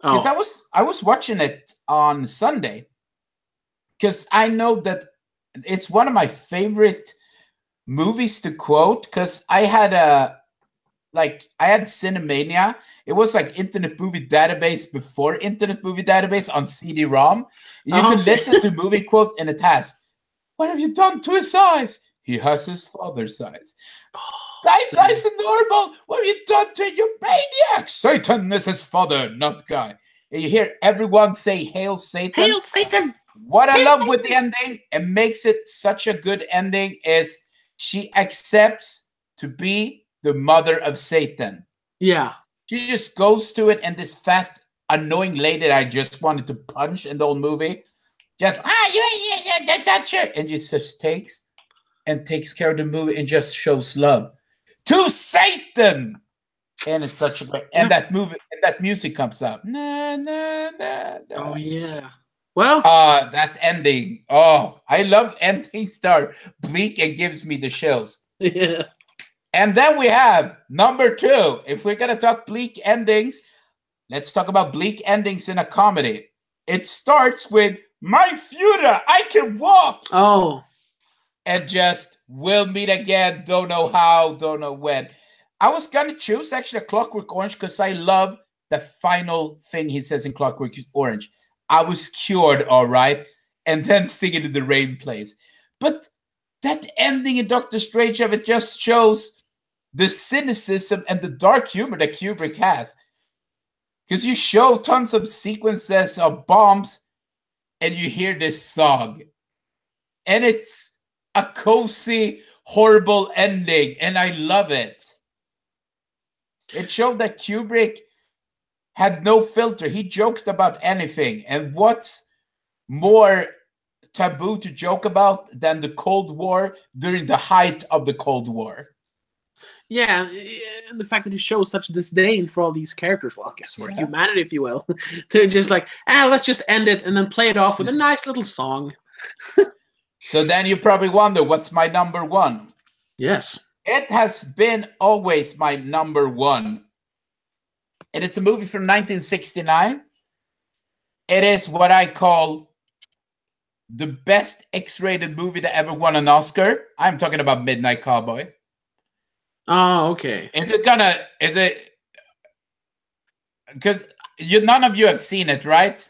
Because I was watching it on Sunday. Because I know that it's one of my favorite movies to quote. Because I had Cinemania. It was like Internet Movie Database before Internet Movie Database on CD-ROM. You can listen to movie quotes, and it has, "What have you done to his eyes? He has his father's eyes. Guy's eyes are normal. What have you done to your maniac? Satan is his father, not Guy." And you hear everyone say, "Hail Satan." Hail Satan. What I love with the ending and makes it such a good ending is she accepts to be the mother of Satan. Yeah. She just goes to it, and this fat, annoying lady that I just wanted to punch in the whole movie, just, that's her. And she just takes and takes care of the movie and just shows love to Satan. And it's such a great, and that movie and that music comes up. Na, na, na, na. Oh yeah. Well, that ending. Oh, I love endings that are bleak and gives me the chills. Yeah. And then we have number 2. If we're gonna talk bleak endings, let's talk about bleak endings in a comedy. It starts with "My Führer, I can walk." Oh. And just "we'll meet again, don't know how, don't know when." I was gonna choose actually A Clockwork Orange because I love the final thing he says in Clockwork Orange. I was cured, all right. And then Singing in the Rain plays. But that ending in Doctor Strange, it just shows the cynicism and the dark humor that Kubrick has. Because you show tons of sequences of bombs and you hear this song. And it's a cozy, horrible ending. And I love it. It showed that Kubrick had no filter. He joked about anything. And what's more taboo to joke about than the Cold War during the height of the Cold War? Yeah, and the fact that he shows such disdain for all these characters, well, I guess for humanity, if you will, to just like, let's just end it and then play it off with a nice little song. So then you probably wonder, what's my number 1? Yes. It has been always my number 1. And it's a movie from 1969. It is what I call the best X-rated movie that ever won an Oscar. I'm talking about Midnight Cowboy. Oh, okay. Is it because none of you have seen it, right?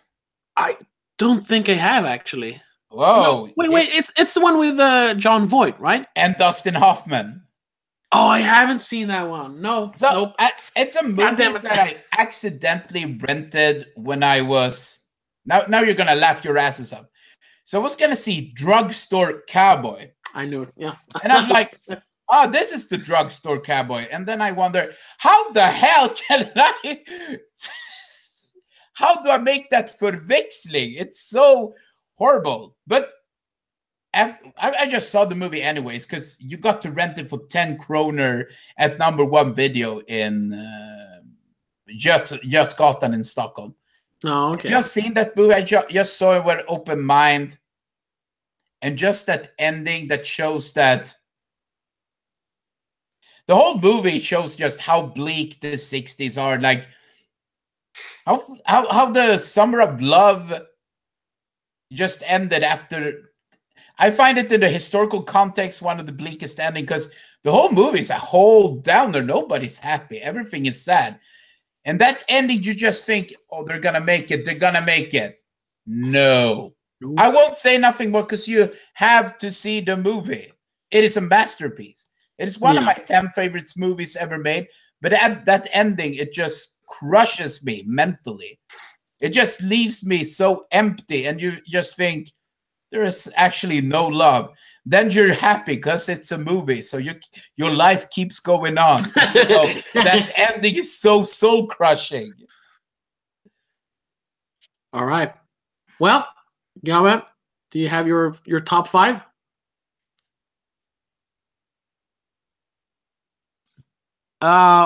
I don't think I have, actually. Whoa. No, wait, it's the one with John Voight, right? And Dustin Hoffman. Oh, I haven't seen that one. No. So nope. It's a movie that I accidentally rented when I was... Now you're going to laugh your asses up. So I was going to see Drugstore Cowboy. I knew it, yeah. And I'm like, oh, this is the Drugstore Cowboy. And then I wonder, how the hell can I... How do I make that förväxling? It's so horrible. But I just saw the movie anyways because you got to rent it for 10 kroner at number 1 video in Götgatan in Stockholm. Oh, okay. Just seen that movie. I just saw it with an open mind. And just that ending that shows that the whole movie shows just how bleak the 60s are. Like how the summer of love just ended after... I find it in the historical context one of the bleakest ending because the whole movie is a whole downer. Nobody's happy. Everything is sad. And that ending, you just think, oh, they're going to make it. They're going to make it. No. I won't say nothing more because you have to see the movie. It is a masterpiece. It is one of my 10 favorite movies ever made. But at that ending, it just crushes me mentally. It just leaves me so empty. And you just think, there is actually no love. Then you're happy because it's a movie. So your life keeps going on. That ending is so soul-crushing. All right. Well, Gabe, do you have your top 5?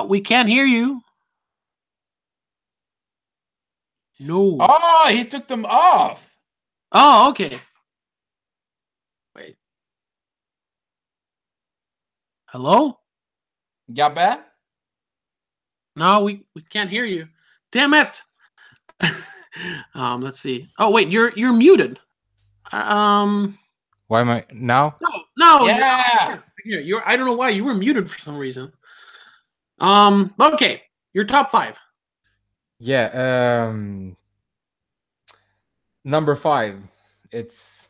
We can't hear you. No. Oh, he took them off. Oh, okay. Wait. Hello? Gabe? No, we can't hear you. Damn it. Let's see. Oh, wait, you're muted. Why am I now? No. Yeah. You're I don't know why you were muted for some reason. Okay, your top 5. Yeah, number 5. It's...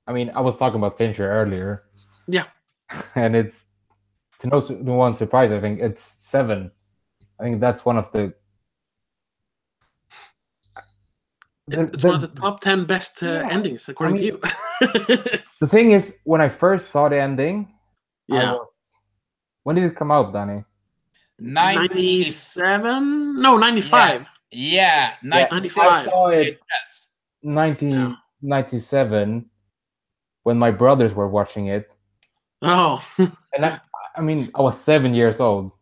I mean, I was talking about Fincher earlier. Yeah. And it's, to no one's surprise, I think it's 7. I think that's one of the... It's one of the top 10 best endings, according to you. The thing is, when I first saw the ending, yeah. When did it come out, Danny? 97? No, 95. Yeah, 95. I saw it 1997 when my brothers were watching it. Oh. And I mean, I was 7 years old.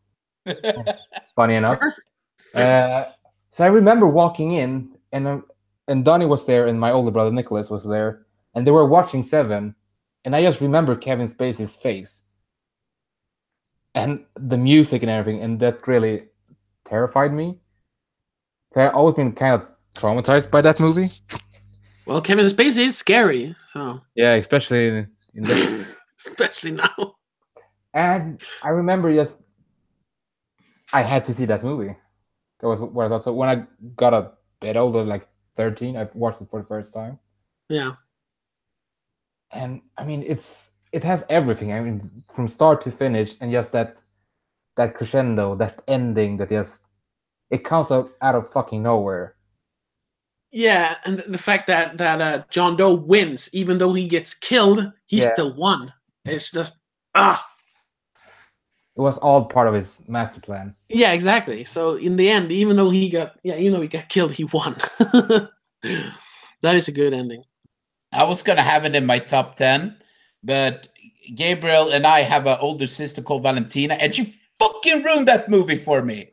Funny enough. So I remember walking in, and Donnie was there, and my older brother Nicholas was there, and they were watching Seven, and I just remember Kevin Spacey's face, and the music and everything, and that really terrified me. So I've always been kind of traumatized by that movie. Well, Kevin Spacey is scary. So Yeah, especially in this. Especially now. And I remember just I had to see that movie. That was what I thought. So when I got a bit older, like 13, I watched it for the first time. Yeah. And I mean, it has everything. I mean, from start to finish, and just that crescendo, that ending, that just it comes out of fucking nowhere. Yeah, and the fact that John Doe wins, even though he gets killed, he still won. It's just It was all part of his master plan. Yeah, exactly. So in the end, even though he got killed, he won. That is a good ending. I was gonna have it in my top 10, but Gabriel and I have an older sister called Valentina, and she fucking ruined that movie for me.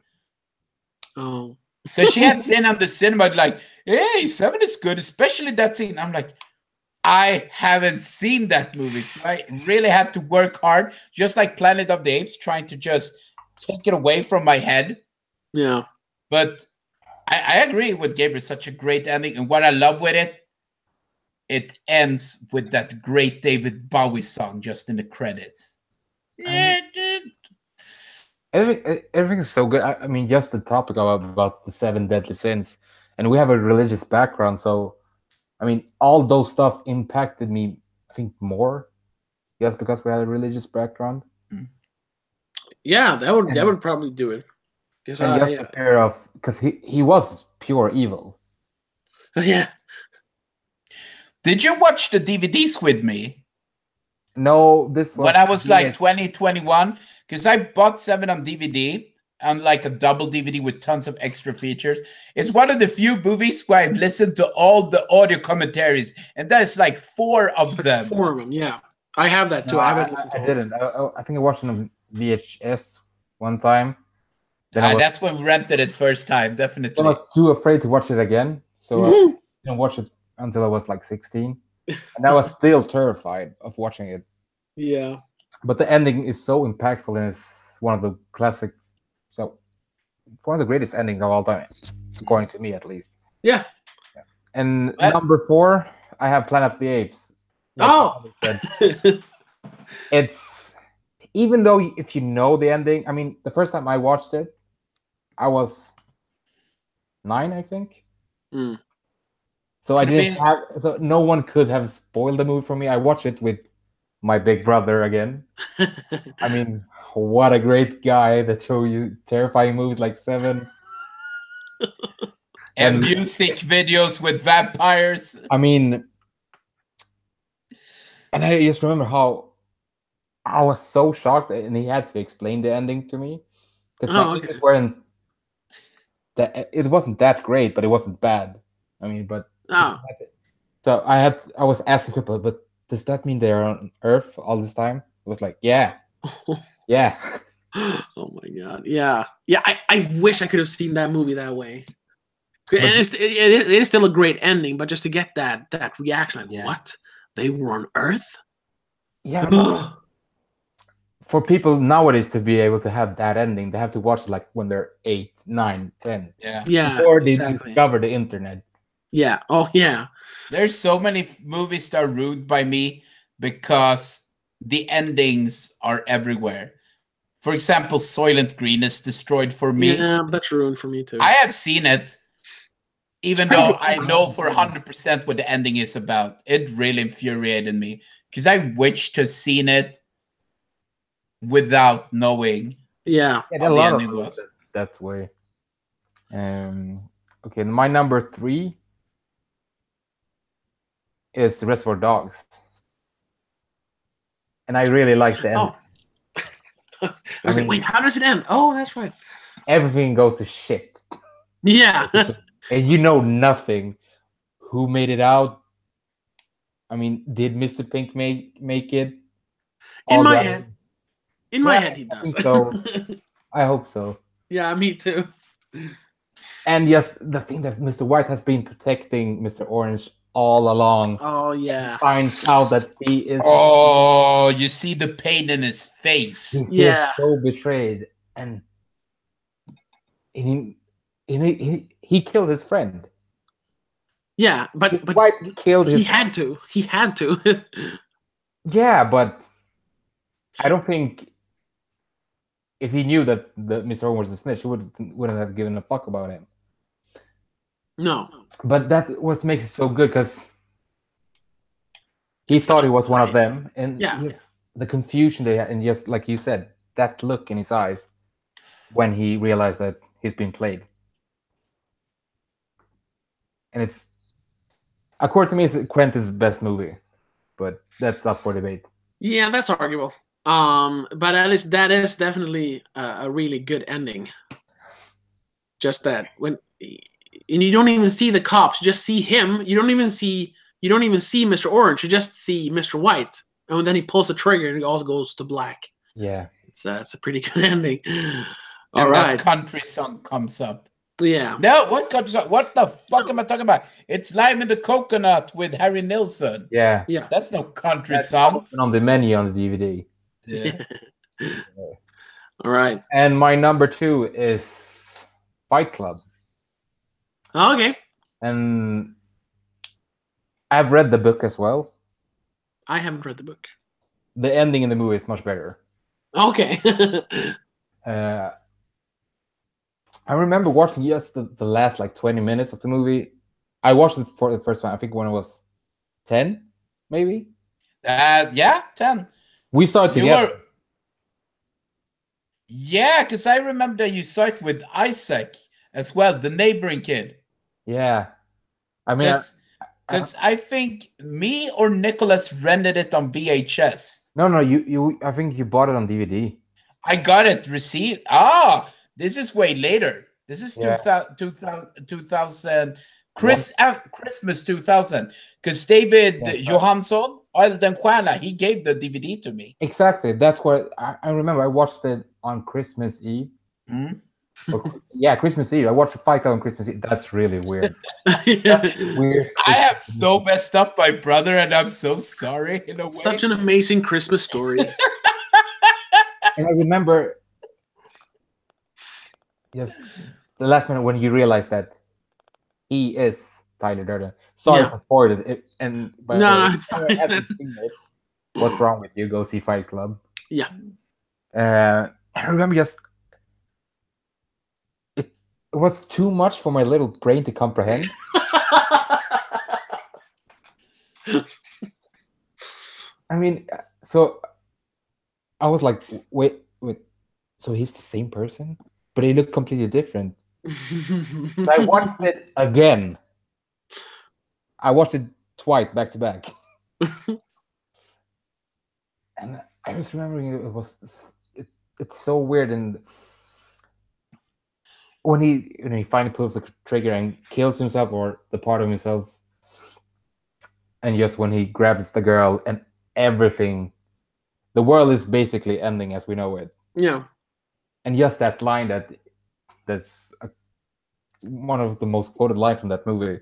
Oh. Because she had seen on the cinema like, hey, Seven is good, especially that scene. I'm like, I haven't seen that movie, so I really had to work hard, just like Planet of the Apes, trying to just take it away from my head. Yeah. But I agree with Gabriel. Such a great ending. And what I love with it, it ends with that great David Bowie song just in the credits. Yeah, dude. Everything is so good. I mean, just the topic about the 7 deadly sins, and we have a religious background, so I mean, all those stuff impacted me, I think, more, just because we had a religious background. Yeah, that would probably do it. And just the fear of, because he was pure evil. Yeah. Did you watch the DVDs with me? No, this was when I was like 2021, because I bought 7 on DVD on like a double DVD with tons of extra features. It's one of the few movies where I've listened to all the audio commentaries, and that's like 4 of them. 4 of them, yeah. I have that too. No, I haven't listened to I didn't. I think I watched it on VHS one time. Then that's when we rented it first time, definitely. I was too afraid to watch it again, so I didn't watch it until I was like 16. And I was still terrified of watching it. Yeah. But the ending is so impactful, and it's one of the one of the greatest endings of all time, according to me at least. Yeah. And number 4, I have Planet of the Apes. It's, even though if you know the ending, I mean, the first time I watched it, I was 9, I think. So I didn't have, so no one could have spoiled the movie for me. I watched it with my big brother again. I mean, what a great guy that show you terrifying movies like Seven. And music videos with vampires. I mean, and I just remember how I was so shocked, and he had to explain the ending to me, because my English weren't that, it wasn't that great, but it wasn't bad. I mean, but so I was asking people, but does that mean they're on Earth all this time? It was like, yeah. Yeah. Oh my god. Yeah. Yeah, I wish I could have seen that movie that way. And it is still a great ending, but just to get that reaction, like, what? They were on Earth? Yeah. For people nowadays to be able to have that ending, they have to watch it like when they're 8, 9, 10. Yeah. Before they discover the internet. Yeah. Oh, yeah. There's so many movies that are ruined by me because the endings are everywhere. For example, Soylent Green is destroyed for me. Yeah, that's ruined for me too. I have seen it, even though I know for 100% what the ending is about. It really infuriated me because I wished to have seen it without knowing how the ending was. That way. Okay, my number 3 is Reservoir Dogs. And I really like the end. I was like, wait, how does it end? Oh, that's right. Everything goes to shit. Yeah. And you know nothing. Who made it out? I mean, did Mr. Pink make it? In All my the head. other- In my Yeah, head, he I does. think so. I hope so. Yeah, me too. And yes, the thing that Mr. White has been protecting Mr. Orange all along. Oh yeah. Finds out that he is Oh, you see the pain in his face. he is Yeah. so betrayed, and he killed his friend. Yeah, but Mr. White killed he his. had to. He had to. Yeah, but I don't think if he knew that Mr. Orange was a snitch, he wouldn't have given a fuck about him. No. But that's what makes it so good, because he thought he was one of them, and Yeah. the confusion they had, and just like you said, that look in his eyes when he realized that he's been played. And it's, according to me, it's Quentin's best movie, but that's up for debate. Yeah, that's arguable. But that is definitely a really good ending. Just that and you don't even see the cops, you just see him. You don't even see Mr. Orange. You just see Mr. White, and then he pulls the trigger and it all goes to black. Yeah, it's a pretty good ending. All right, that country song comes up. Yeah. No, what country song? What the fuck am I talking about? It's Lime in the Coconut with Harry Nilsson. Yeah. That's no country song. On the menu on the DVD. Yeah. All right. And my number 2 is Fight Club. Okay. And I've read the book as well. I haven't read the book. The ending in the movie is much better. Okay. I remember watching just the last like 20 minutes of the movie. I watched it for the first time, I think when I was 10, maybe? Yeah, 10. We saw it together. Yeah, because I remember you saw it with Isaac as well, the neighboring kid. Yeah. I mean, because I think me or Nicholas rented it on VHS. No, you. I think you bought it on DVD. I got it received. This is way later. This is 2000 Christmas 2000. Because David Johansson, Oil Den Stjärna, he gave the DVD to me. Exactly. That's what I remember. I watched it on Christmas Eve. Yeah, Christmas Eve. I watched Fight Club on Christmas Eve. That's really weird. That's weird. I have so messed up my brother, and I'm so sorry in a way. Such an amazing Christmas story. And I remember, yes, the last minute when you realize that he is Tyler Durden. Sorry for spoilers. No, it's fine. What's wrong with you? Go see Fight Club. Yeah. I remember just it was too much for my little brain to comprehend. I mean, so I was like, wait, so he's the same person, but he looked completely different. So I watched it again. I watched it twice back to back, and I was remembering it's so weird. And when he finally pulls the trigger and kills himself or the part of himself, and just when he grabs the girl and everything, the world is basically ending as we know it. Yeah. And just that line that's one of the most quoted lines from that movie,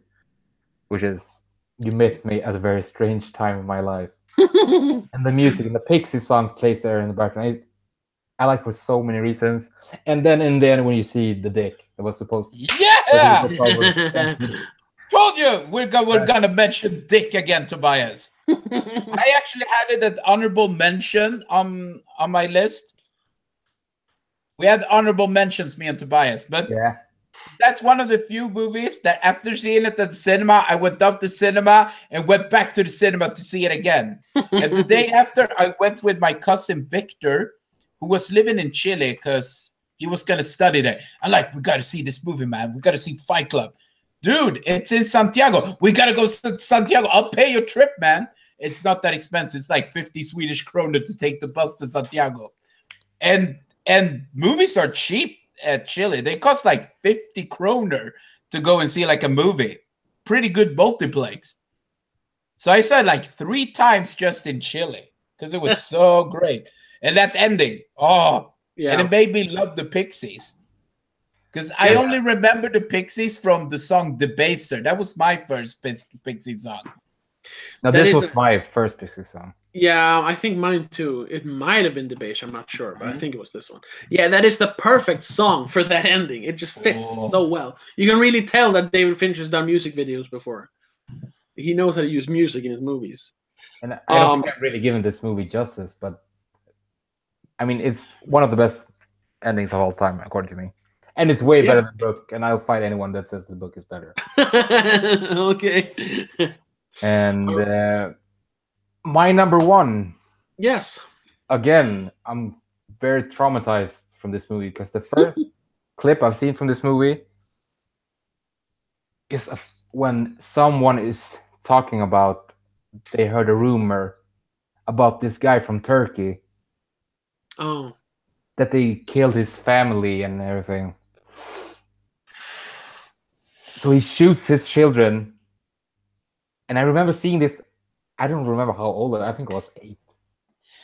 which is, "You met me at a very strange time in my life." And the music and the Pixies song plays there in the background. I like for so many reasons. And then in the end, when you see the dick that was supposed to... Yeah! Told you we're gonna mention dick again, Tobias. I actually had it at honorable mention on my list. We had honorable mentions, me and Tobias, but yeah, that's one of the few movies that after seeing it at the cinema, I went up to cinema and went back to the cinema to see it again. And the day after, I went with my cousin Victor, who was living in Chile because he was going to study there. I'm like, we got to see this movie, man. We got to see Fight Club. Dude, it's in Santiago. We got to go to Santiago. I'll pay your trip, man. It's not that expensive. It's like 50 Swedish kronor to take the bus to Santiago. And movies are cheap at Chile. They cost like 50 kronor to go and see like a movie. Pretty good multiplex. So I saw it like 3 times just in Chile because it was so great. And that ending, oh, Yeah. and it made me love the Pixies. Because I only remember the Pixies from the song Debaser. That was my first Pixie song. Now, That this is was my first Pixie song. Yeah, I think mine too. It might have been Debate, I'm not sure, but I think it was this one. Yeah, that is the perfect song for that ending. It just fits so well. You can really tell that David Finch has done music videos before. He knows how to use music in his movies. And I don't think I've really given this movie justice, but I mean, it's one of the best endings of all time, according to me. And it's way better than the book, and I'll fight anyone that says the book is better. Okay. And my number one. Yes. Again, I'm very traumatized from this movie because the first clip I've seen from this movie is when someone is talking about they heard a rumor about this guy from Turkey. Oh. That they killed his family and everything. So he shoots his children. And I remember seeing this. I don't remember how old. I think I was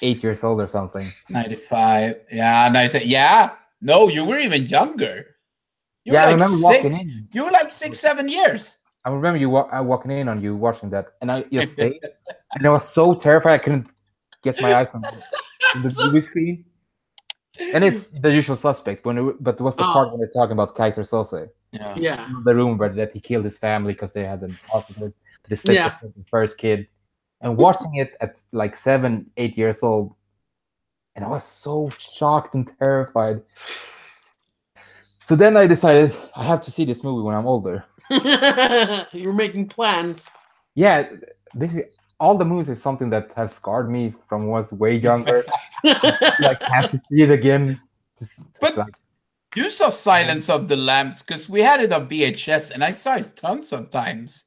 8 years old or something. 95. Yeah, 96. Yeah. No, you were even younger. You were I like remember 6. walking in. You were like 6, 7 years. I remember you walking in on you watching that, and I just stayed. And I was so terrified I couldn't get my eyes on the movie screen. And it's The Usual Suspect, but it was the part when they're talking about Kaiser Sose. Yeah. The rumor that he killed his family because they had an hospital. The first kid. And watching it at like 7, 8 years old, and I was so shocked and terrified. So then I decided I have to see this movie when I'm older. You're making plans. Yeah, all the movies is something that has scarred me from when I was way younger. Like, have to see it again. You saw Silence of the Lambs because we had it on VHS, and I saw it tons of times.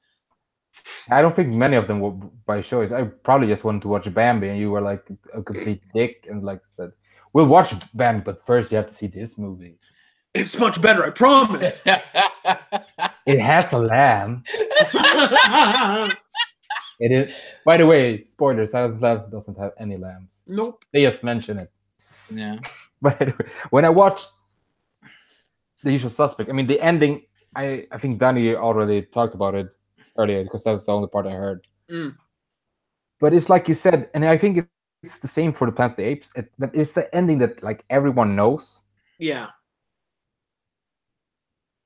I don't think many of them were by choice. I probably just wanted to watch Bambi, and you were like a complete dick and like said, "We'll watch Bambi, but first you have to see this movie. It's much better, I promise." It has a lamb. It is. By the way, spoilers: Silence of the Lambs doesn't have any lambs. Nope. They just mention it. Yeah. But anyway, when I watched The Usual Suspect, I mean the ending. I think Danny already talked about it earlier because that's the only part I heard. But it's like you said, and I think it's the same for the Planet of the Apes. It's the ending that like everyone knows. Yeah.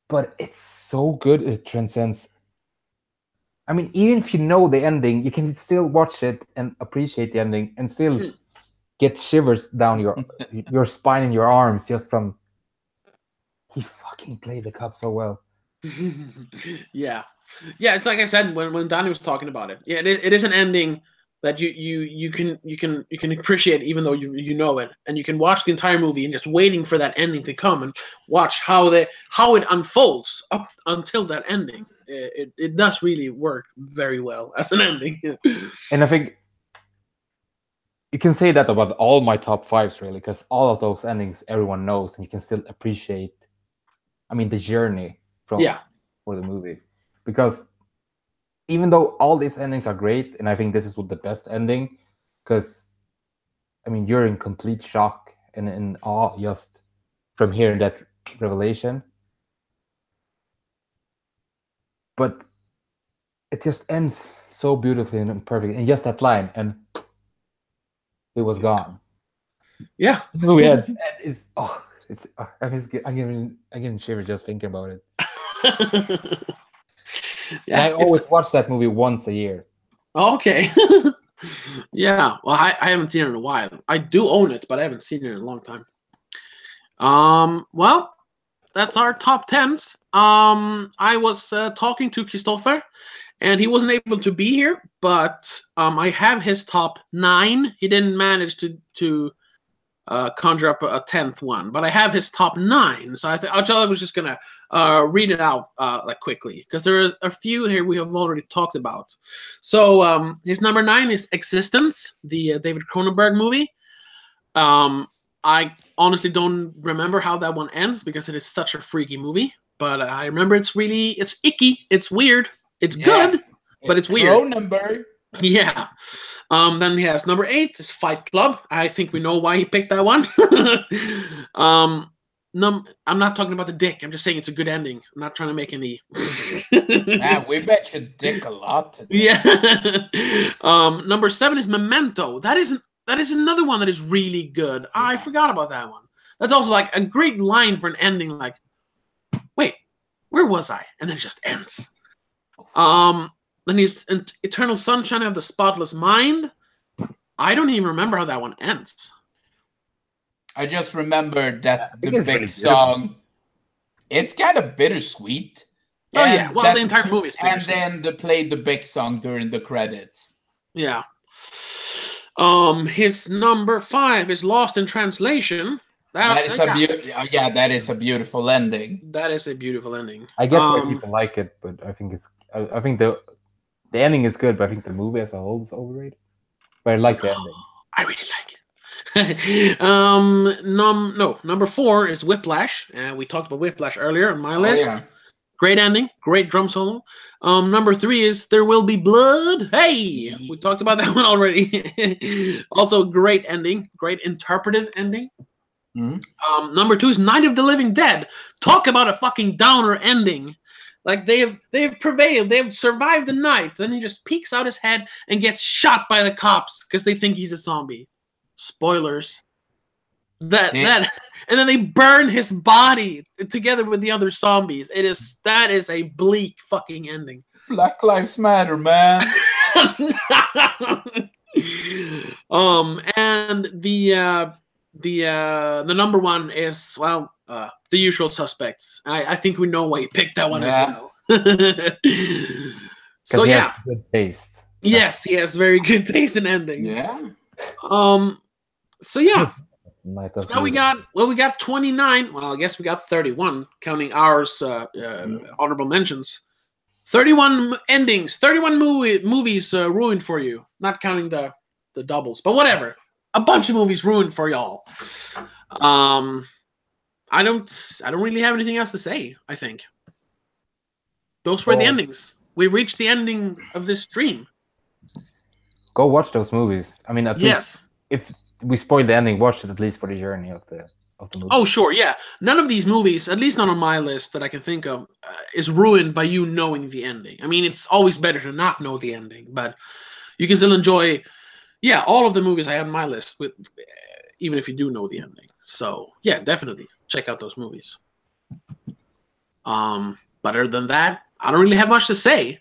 But it's so good, it transcends. I mean, even if you know the ending, you can still watch it and appreciate the ending and still get shivers down your spine and your arms just from... He fucking played the cop so well. Yeah. It's like I said when Danny was talking about it. Yeah, it is an ending that you can appreciate even though you know it, and you can watch the entire movie and just waiting for that ending to come and watch how it unfolds up until that ending. It does really work very well as an ending. And I think you can say that about all my top 5s really, because all of those endings everyone knows, and you can still appreciate. I mean, the journey for the movie, because even though all these endings are great, and I think this is the best ending, because I mean you're in complete shock and in awe just from hearing that revelation, but it just ends so beautifully and perfect, and just that line, and it was gone. Yeah, the movie ends, and it's I'm getting shivers just thinking about it. And I always watch that movie once a year. Okay. Yeah. Well, I haven't seen it in a while. I do own it, but I haven't seen it in a long time. Well, that's our top 10s. I was talking to Christopher, and he wasn't able to be here, but I have his top 9. He didn't manage to conjure up a 10th one, but I have his top 9. So I was just gonna read it out like quickly, because there are a few here we have already talked about. So his number 9 is Existence, the David Cronenberg movie. I honestly don't remember how that one ends because it is such a freaky movie, but I remember it's icky, it's weird, it's good, but it's weird. Cronenberg. Yeah. Then he has number 8 is Fight Club. I think we know why he picked that one. I'm not talking about the dick. I'm just saying it's a good ending. I'm not trying to make any. Man, we bet your dick a lot today. Yeah. Number 7 is Memento. That is another one that is really good. Yeah. I forgot about that one. That's also like a great line for an ending. Like, wait, where was I? And then it just ends. Then he's Eternal Sunshine of the Spotless Mind. I don't even remember how that one ends. I just remembered that the big song, it's kind of bittersweet. Oh, yeah. Well, the entire movie is bittersweet. And then they played the big song during the credits. Yeah. His number 5 is Lost in Translation. That is a beautiful ending. That is a beautiful ending. I get why people like it, but I think the ending is good, but I think the movie as a whole is overrated. But I like the ending. I really like it. Number 4 is Whiplash. We talked about Whiplash earlier on my list. Yeah. Great ending, great drum solo. Number 3 is There Will Be Blood. Hey, we talked about that one already. Also, great ending, great interpretive ending. Mm-hmm. Number 2 is Night of the Living Dead. Talk about a fucking downer ending. Like they have prevailed, they have survived the night. Then he just peeks out his head and gets shot by the cops because they think he's a zombie. Spoilers. And then they burn his body together with the other zombies. That is a bleak fucking ending. Black Lives Matter, man. And the number 1 is The Usual Suspects. I think we know why he picked that one as well. So yeah, good taste. Yes, he has very good taste in endings. Yeah. So yeah. Now we got 29. Well, I guess we got 31, counting ours honorable mentions. 31 endings, 31 movies ruined for you. Not counting the doubles, but whatever. A bunch of movies ruined for y'all. I don't really have anything else to say, I think. Those were the endings. We've reached the ending of this stream. Go watch those movies. I mean, at least if we spoil the ending, watch it at least for the journey of the movie. Oh, sure, yeah. None of these movies, at least not on my list that I can think of, is ruined by you knowing the ending. I mean, it's always better to not know the ending, but you can still enjoy, all of the movies I have on my list, even if you do know the ending. So, yeah, definitely check out those movies. But other than that, I don't really have much to say.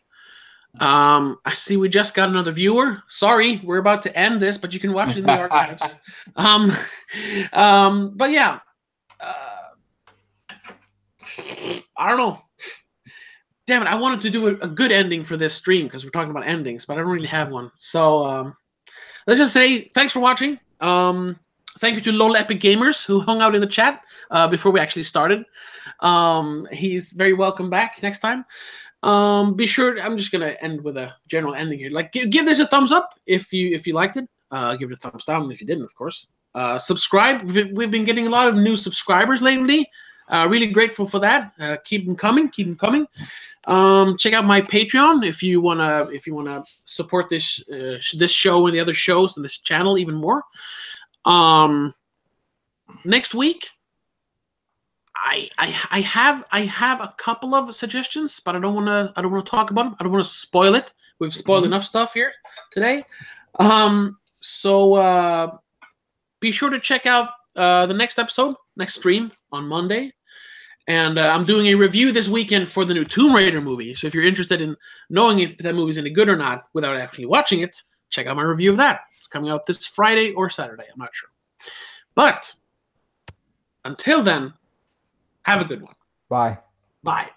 I see we just got another viewer. Sorry, we're about to end this, but you can watch it in the archives. But yeah, I don't know. Damn it, I wanted to do a good ending for this stream because we're talking about endings, but I don't really have one. So let's just say thanks for watching. Thank you to LOL Epic Gamers who hung out in the chat before we actually started. He's very welcome back next time. Be sure. I'm just gonna end with a general ending here. Like, give this a thumbs up if you liked it. Give it a thumbs down if you didn't, of course. Subscribe. We've been getting a lot of new subscribers lately. Really grateful for that. Keep them coming. Keep them coming. Check out my Patreon if you wanna support this show and the other shows and this channel even more. Next week. I have a couple of suggestions, but I don't want to talk about them. I don't want to spoil it. We've spoiled enough stuff here today. So be sure to check out the next stream on Monday. And I'm doing a review this weekend for the new Tomb Raider movie. So if you're interested in knowing if that movie's any good or not without actually watching it, check out my review of that. It's coming out this Friday or Saturday. I'm not sure. But until then, have a good one. Bye. Bye.